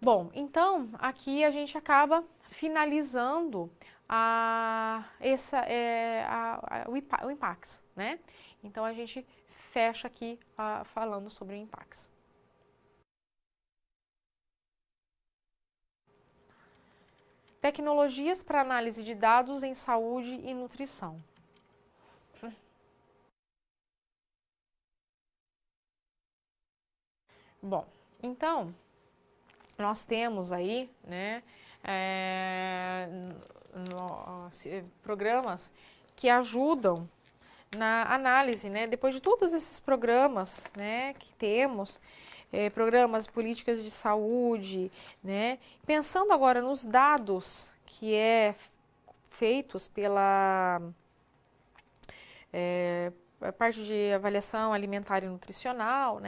Bom, então, aqui a gente acaba finalizando o IMPAX, Então, a gente fecha aqui falando sobre o IMPAX. Tecnologias para análise de dados em saúde e nutrição. Bom, então, nós temos aí, programas que ajudam na análise, depois de todos esses programas, que temos, programas, políticas de saúde, pensando agora nos dados que feitos pela parte de avaliação alimentar e nutricional,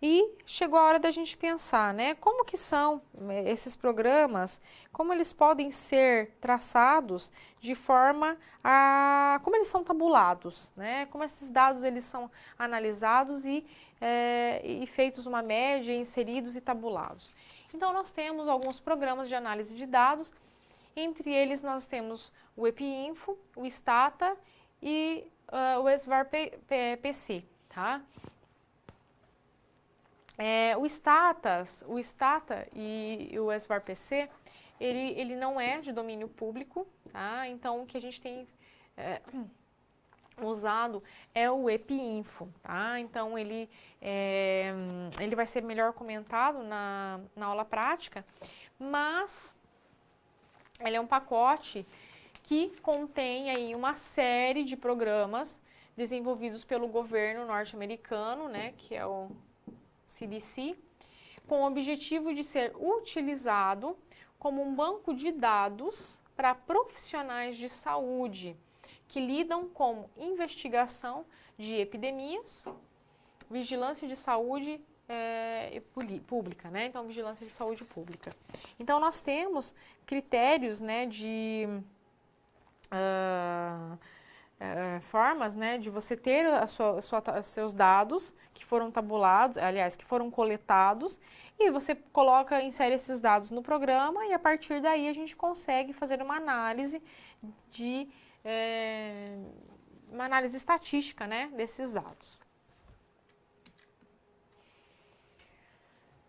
E chegou a hora da gente pensar, né, como que são esses programas, como eles podem ser traçados de forma a, como eles são tabulados, né, como esses dados eles são analisados e feitos uma média, inseridos e tabulados. Então nós temos alguns programas de análise de dados, entre eles nós temos o EpiInfo, o Stata e o SVAR-PC, tá? O Stata e o SVAR-PC, ele não é de domínio público, tá? Então, o que a gente tem usado é o EpiInfo, tá? Então, ele vai ser melhor comentado na aula prática, mas ele é um pacote que contém aí uma série de programas desenvolvidos pelo governo norte-americano, né, que é o CDC, com o objetivo de ser utilizado como um banco de dados para profissionais de saúde que lidam com investigação de epidemias, vigilância de saúde pública, né? Então, vigilância de saúde pública. Então, nós temos critérios, né, de formas, né, de você ter seus dados que foram tabulados, aliás, que foram coletados, e você insere esses dados no programa e a partir daí a gente consegue fazer uma análise uma análise estatística, né, desses dados.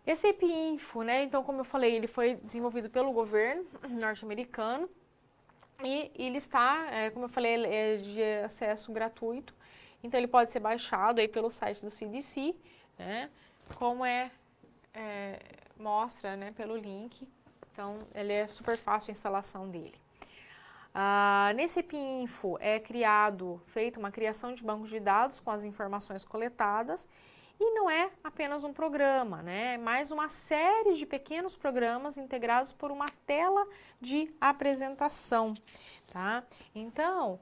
Esse EpiInfo, né, então como eu falei, ele foi desenvolvido pelo governo norte-americano e ele está, como eu falei, ele é de acesso gratuito, então ele pode ser baixado aí pelo site do CDC, né, como mostra, né, pelo link, então ele é super fácil a instalação dele. Nesse EpiInfo é feita uma criação de banco de dados com as informações coletadas. E não é apenas um programa, né? É mais uma série de pequenos programas integrados por uma tela de apresentação, tá? Então,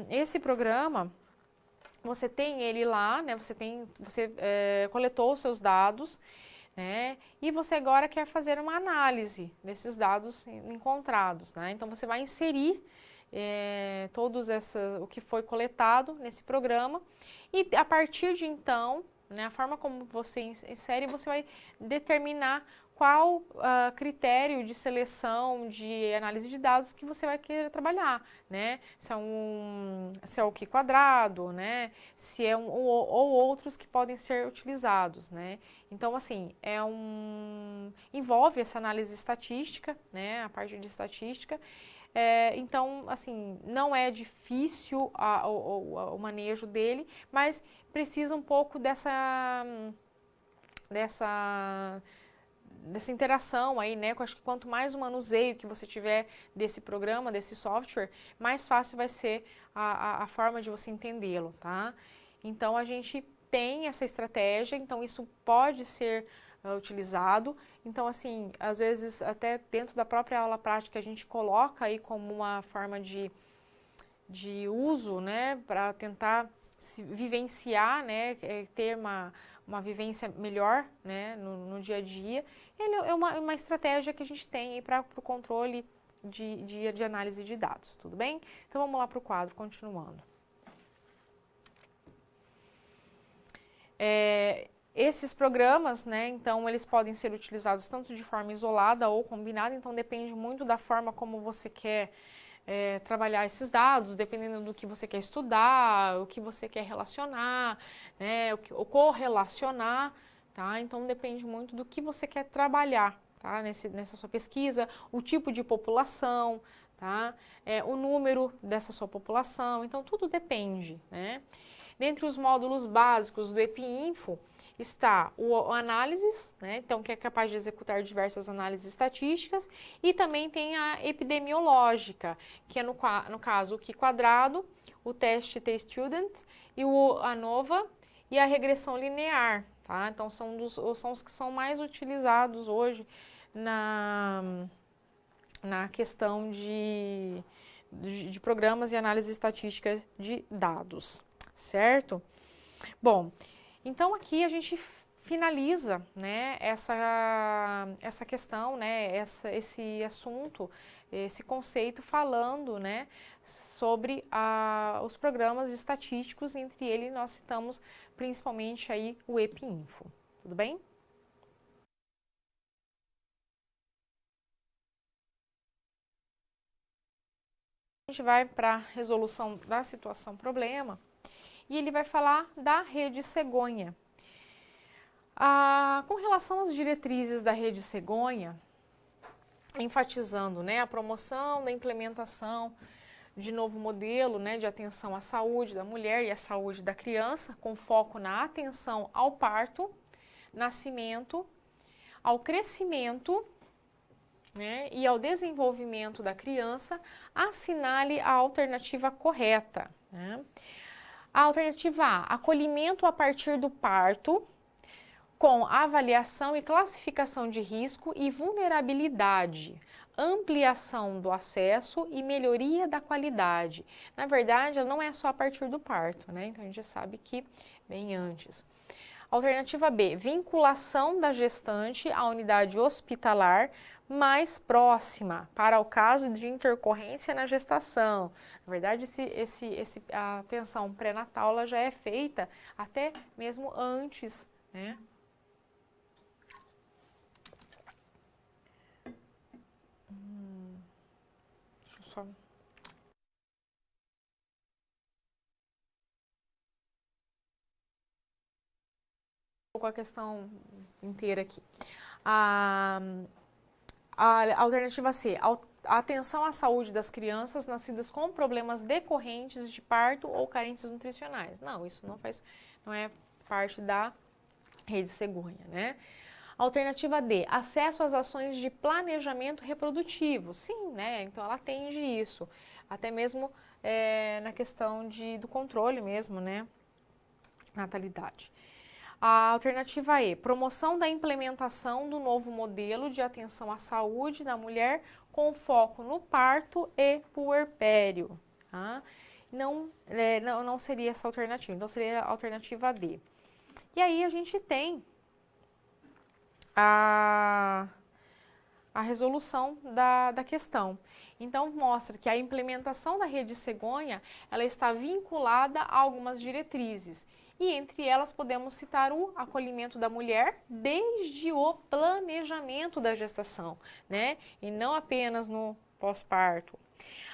esse programa, você tem ele lá, né? Você coletou os seus dados, né? E você agora quer fazer uma análise desses dados encontrados, né? Então, você vai inserir o que foi coletado nesse programa e a partir de então, né, a forma como você insere, você vai determinar qual critério de seleção, de análise de dados que você vai querer trabalhar, né? Se é o Q-quadrado, né? Se é ou outros que podem ser utilizados, né? Então, assim, envolve essa análise estatística, né? A parte de estatística. Então, assim, não é difícil o manejo dele, mas precisa um pouco dessa interação aí, né? Eu acho que quanto mais o manuseio que você tiver desse programa, desse software, mais fácil vai ser a forma de você entendê-lo, tá? Então, a gente tem essa estratégia, então isso pode ser utilizado. Então, assim, às vezes até dentro da própria aula prática a gente coloca aí como uma forma de uso, né, para tentar vivenciar, né, ter uma vivência melhor, né, no dia a dia. Ele é uma estratégia que a gente tem para o controle de análise de dados, tudo bem? Então, vamos lá para o quadro, continuando. Esses programas, né, então, eles podem ser utilizados tanto de forma isolada ou combinada, então depende muito da forma como você quer trabalhar esses dados, dependendo do que você quer estudar, o que você quer relacionar, né, o correlacionar, tá? Então, depende muito do que você quer trabalhar, tá? Nessa sua pesquisa, o tipo de população, tá? O número dessa sua população, então, tudo depende, né? Dentre os módulos básicos do EpiInfo está o análises, né, então que é capaz de executar diversas análises estatísticas, e também tem a epidemiológica, que é no caso o Q-quadrado, o teste T-Student e o ANOVA e a regressão linear, tá? Então são os que são mais utilizados hoje na questão de programas e análises estatísticas de dados. Certo? Bom, então aqui a gente finaliza, né, essa questão, né, esse assunto, esse conceito falando, né, sobre os programas estatísticos, entre eles nós citamos principalmente aí o EPINFO, tudo bem? A gente vai para a resolução da situação problema e ele vai falar da rede cegonha. Com relação às diretrizes da rede cegonha, enfatizando, né, a promoção da implementação de novo modelo, né, de atenção à saúde da mulher e à saúde da criança, com foco na atenção ao parto, nascimento, ao crescimento, né, e ao desenvolvimento da criança, assinale a alternativa correta. Né? A alternativa A, acolhimento a partir do parto, com avaliação e classificação de risco e vulnerabilidade, ampliação do acesso e melhoria da qualidade. Na verdade, ela não é só a partir do parto, né? Então a gente sabe que vem antes. Alternativa B, vinculação da gestante à unidade hospitalar mais próxima, para o caso de intercorrência na gestação. Na verdade, a atenção pré-natal ela já é feita até mesmo antes, né? Deixa eu só... com a questão inteira aqui. A alternativa C, a atenção à saúde das crianças nascidas com problemas decorrentes de parto ou carências nutricionais. Não, isso não é parte da rede cegonha, né? Alternativa D, acesso às ações de planejamento reprodutivo. Sim, né? Então ela atende isso, até mesmo na questão do controle mesmo, né? Natalidade. A alternativa E, promoção da implementação do novo modelo de atenção à saúde da mulher com foco no parto e puerpério. Tá? Não seria essa alternativa, então seria a alternativa D. E aí a gente tem a resolução da questão. Então, mostra que a implementação da rede cegonha, ela está vinculada a algumas diretrizes. E entre elas podemos citar o acolhimento da mulher desde o planejamento da gestação, né? E não apenas no pós-parto.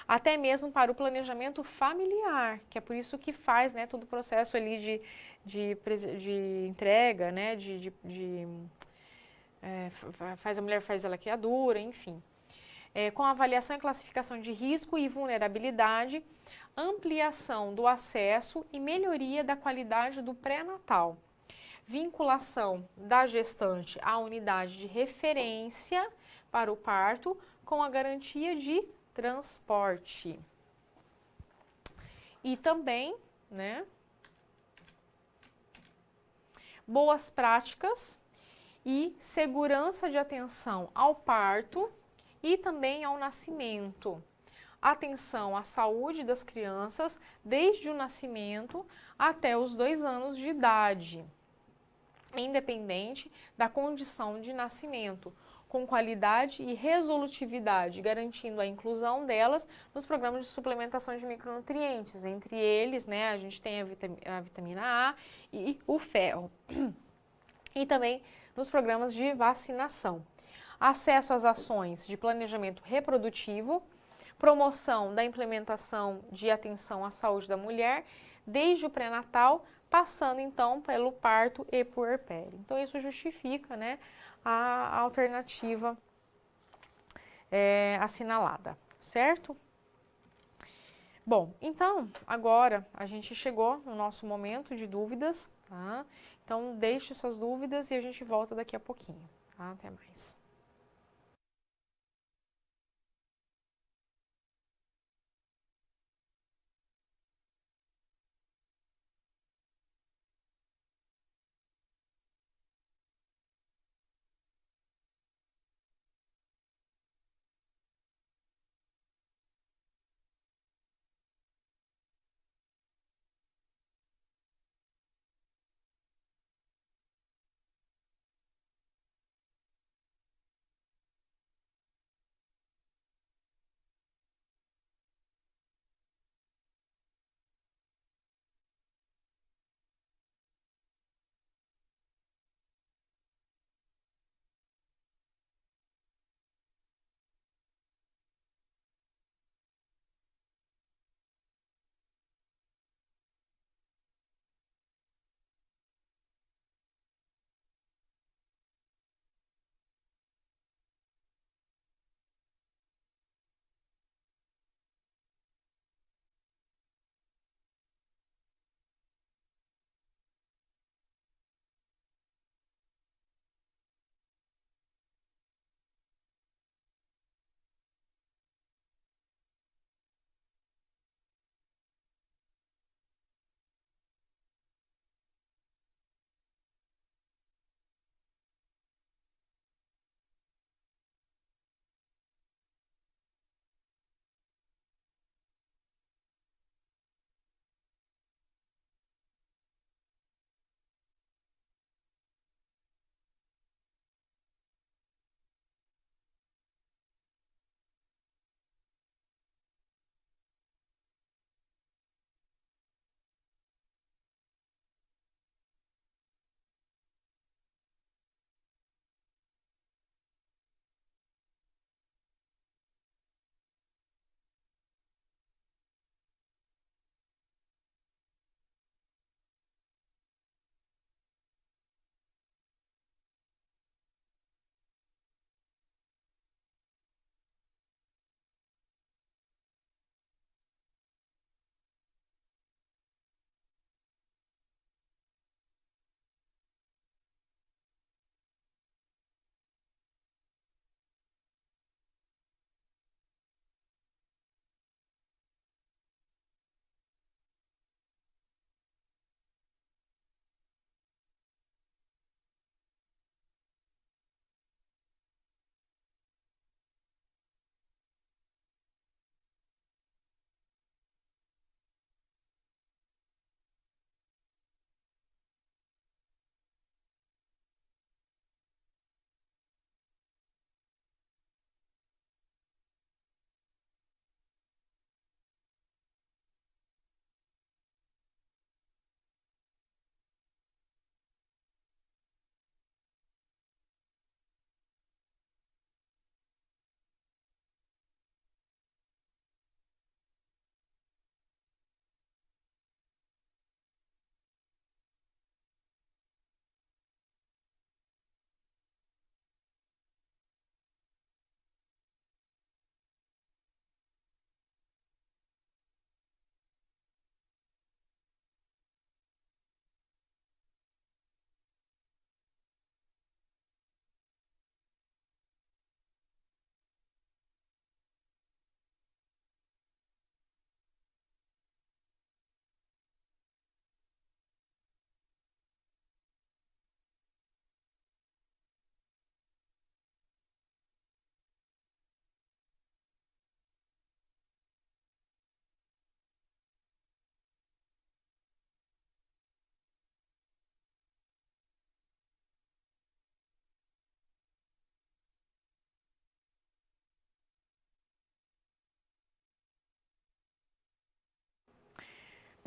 Até mesmo para o planejamento familiar, que é por isso que faz, né, todo o processo ali de entrega, né, a mulher faz a laqueadura, enfim. Com avaliação e classificação de risco e vulnerabilidade, ampliação do acesso e melhoria da qualidade do pré-natal, vinculação da gestante à unidade de referência para o parto com a garantia de transporte. E também, né, boas práticas e segurança de atenção ao parto e também ao nascimento. Atenção à saúde das crianças desde o nascimento até os 2 anos de idade, independente da condição de nascimento, com qualidade e resolutividade, garantindo a inclusão delas nos programas de suplementação de micronutrientes. Entre eles, né, a gente tem a vitamina A e o ferro. E também nos programas de vacinação. Acesso às ações de planejamento reprodutivo, promoção da implementação de atenção à saúde da mulher, desde o pré-natal, passando então pelo parto e puerpério. Então isso justifica, né, a alternativa assinalada, certo? Bom, então agora a gente chegou no nosso momento de dúvidas, tá? Então deixe suas dúvidas e a gente volta daqui a pouquinho, tá? Até mais.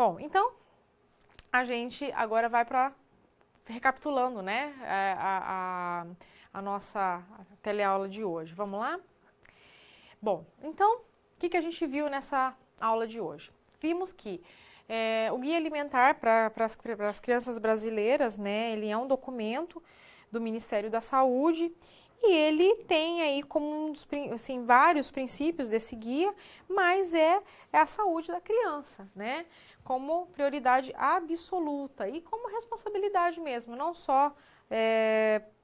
Bom, então, a gente agora vai para, recapitulando, né, a nossa teleaula de hoje. Vamos lá? Bom, então, o que a gente viu nessa aula de hoje? Vimos que o Guia Alimentar para as Crianças Brasileiras, né, ele é um documento do Ministério da Saúde e ele tem aí como assim, vários princípios desse guia, mas é a saúde da criança, né, como prioridade absoluta e como responsabilidade mesmo, não só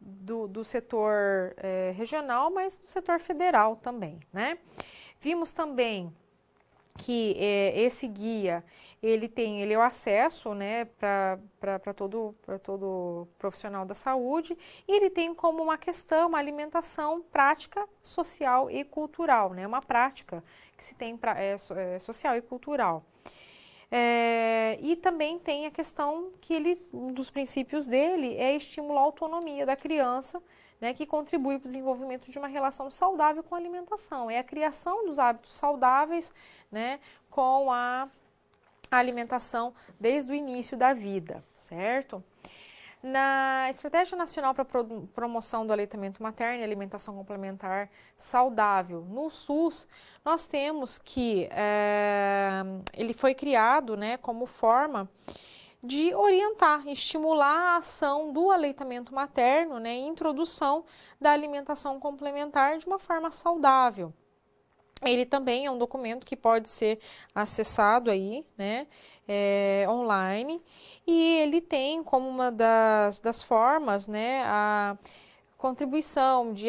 do setor regional, mas do setor federal também, né. Vimos também que esse guia ele é o acesso, né, para todo profissional da saúde, e ele tem como uma questão, uma alimentação prática, social e cultural, né, uma prática que se tem social e cultural. E também tem a questão que um dos princípios dele é estimular a autonomia da criança, né, que contribui para o desenvolvimento de uma relação saudável com a alimentação. É a criação dos hábitos saudáveis, né, com a alimentação desde o início da vida, certo? Na Estratégia Nacional para a Promoção do Aleitamento Materno e Alimentação Complementar Saudável, no SUS, nós temos que ele foi criado, né, como forma de orientar, estimular a ação do aleitamento materno, né, e introdução da alimentação complementar de uma forma saudável. Ele também é um documento que pode ser acessado aí, né, online, e ele tem como uma das formas, né, a contribuição de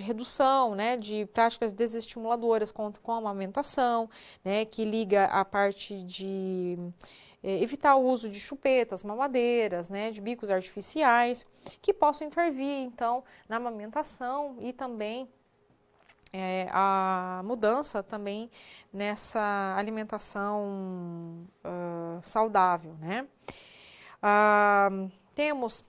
redução, né, de práticas desestimuladoras com a amamentação, né, que liga a parte de evitar o uso de chupetas, mamadeiras, né, de bicos artificiais, que possam intervir, então, na amamentação e também a mudança também nessa alimentação saudável, né? Temos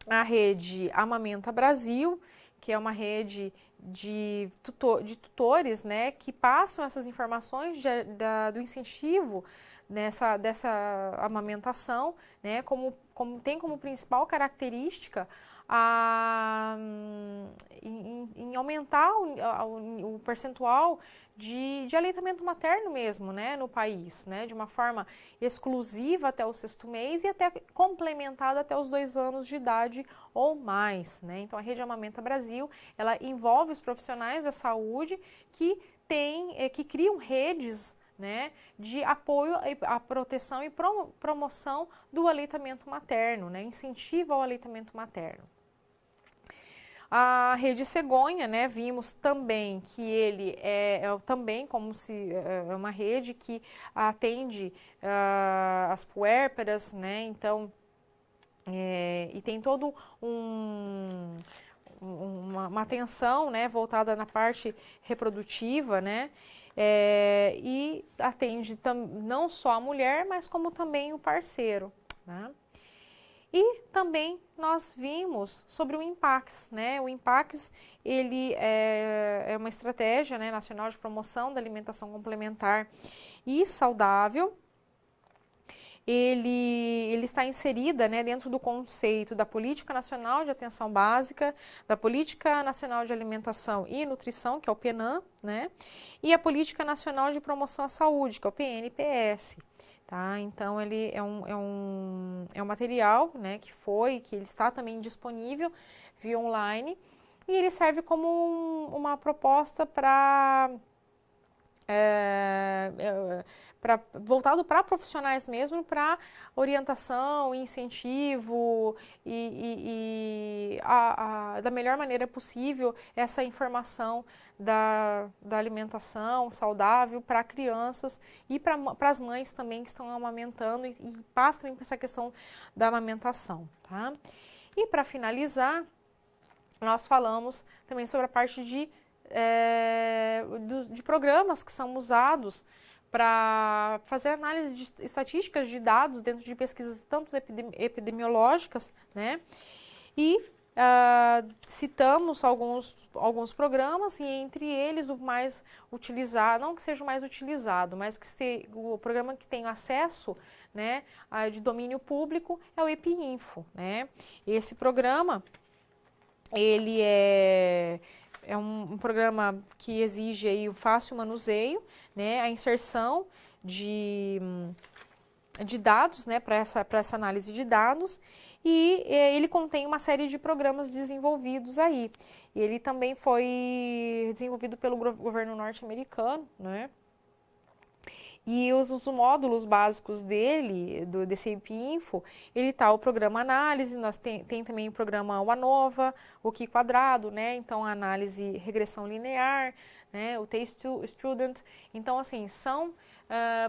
a rede Amamenta Brasil, que é uma rede de tutores, né, que passam essas informações do incentivo dessa amamentação, né, tem como principal característica em aumentar o percentual de aleitamento materno mesmo, né, no país, né, de uma forma exclusiva até o 6º mês e até complementada até os 2 anos de idade ou mais, né. Então a Rede Amamenta Brasil, ela envolve os profissionais da saúde que criam redes, né, de apoio à proteção e promoção do aleitamento materno, né, incentivo ao aleitamento materno. A Rede Cegonha, né, vimos também que ele também como se é uma rede que atende as puérperas, né, então e tem todo uma atenção, né, voltada na parte reprodutiva, né, e atende não só a mulher, mas como também o parceiro, né? E também nós vimos sobre o INPAX, né? O INPAX, ele é uma estratégia, né, nacional de promoção da alimentação complementar e saudável. Ele está inserida, né, dentro do conceito da Política Nacional de Atenção Básica, da Política Nacional de Alimentação e Nutrição, que é o PNAN, né, e a Política Nacional de Promoção à Saúde, que é o PNPS. Tá? Então, ele é um material, né, que ele está também disponível via online, e ele serve como uma proposta voltado para profissionais mesmo, para orientação, incentivo e da melhor maneira possível essa informação da alimentação saudável para crianças e para as mães também que estão amamentando e passa também por essa questão da amamentação, tá? E para finalizar, nós falamos também sobre a parte de programas que são usados para fazer análise de estatísticas de dados dentro de pesquisas tanto epidemiológicas, né, e citamos alguns programas e entre eles o mais utilizado, não que seja o mais utilizado, mas que o programa que tem acesso, né, de domínio público é o EPIinfo, né? Esse programa, ele é um programa que exige aí o fácil manuseio, né, a inserção de dados, né, para essa análise de dados, e ele contém uma série de programas desenvolvidos aí. Ele também foi desenvolvido pelo governo norte-americano, né? E os módulos básicos desse EPIinfo, ele tá o programa análise, tem também o programa o ANOVA, o Q quadrado, né? Então, a análise regressão linear, né? O T-Student. Então, assim, são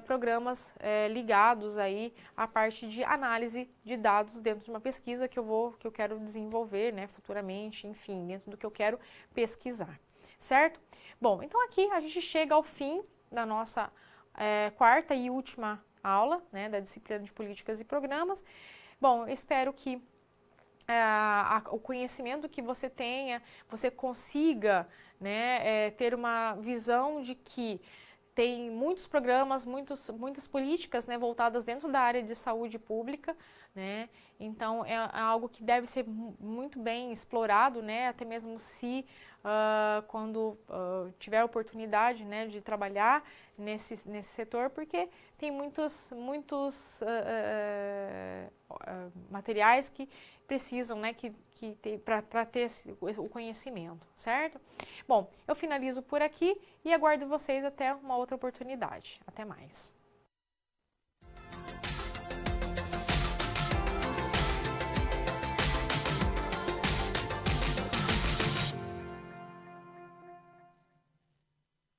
programas ligados aí à parte de análise de dados dentro de uma pesquisa que eu quero desenvolver, né, futuramente, enfim, dentro do que eu quero pesquisar, certo? Bom, então aqui a gente chega ao fim da nossa quarta e última aula, né, da disciplina de políticas e programas. Bom, espero que o conhecimento que você tenha, você consiga, né, ter uma visão de que tem muitos programas, muitas políticas, né, voltadas dentro da área de saúde pública, né? Então é algo que deve ser muito bem explorado, né? Até mesmo se quando tiver a oportunidade, né, de trabalhar nesse setor, porque tem muitos materiais que precisam, né, para ter o conhecimento, certo? Bom, eu finalizo por aqui e aguardo vocês até uma outra oportunidade. Até mais.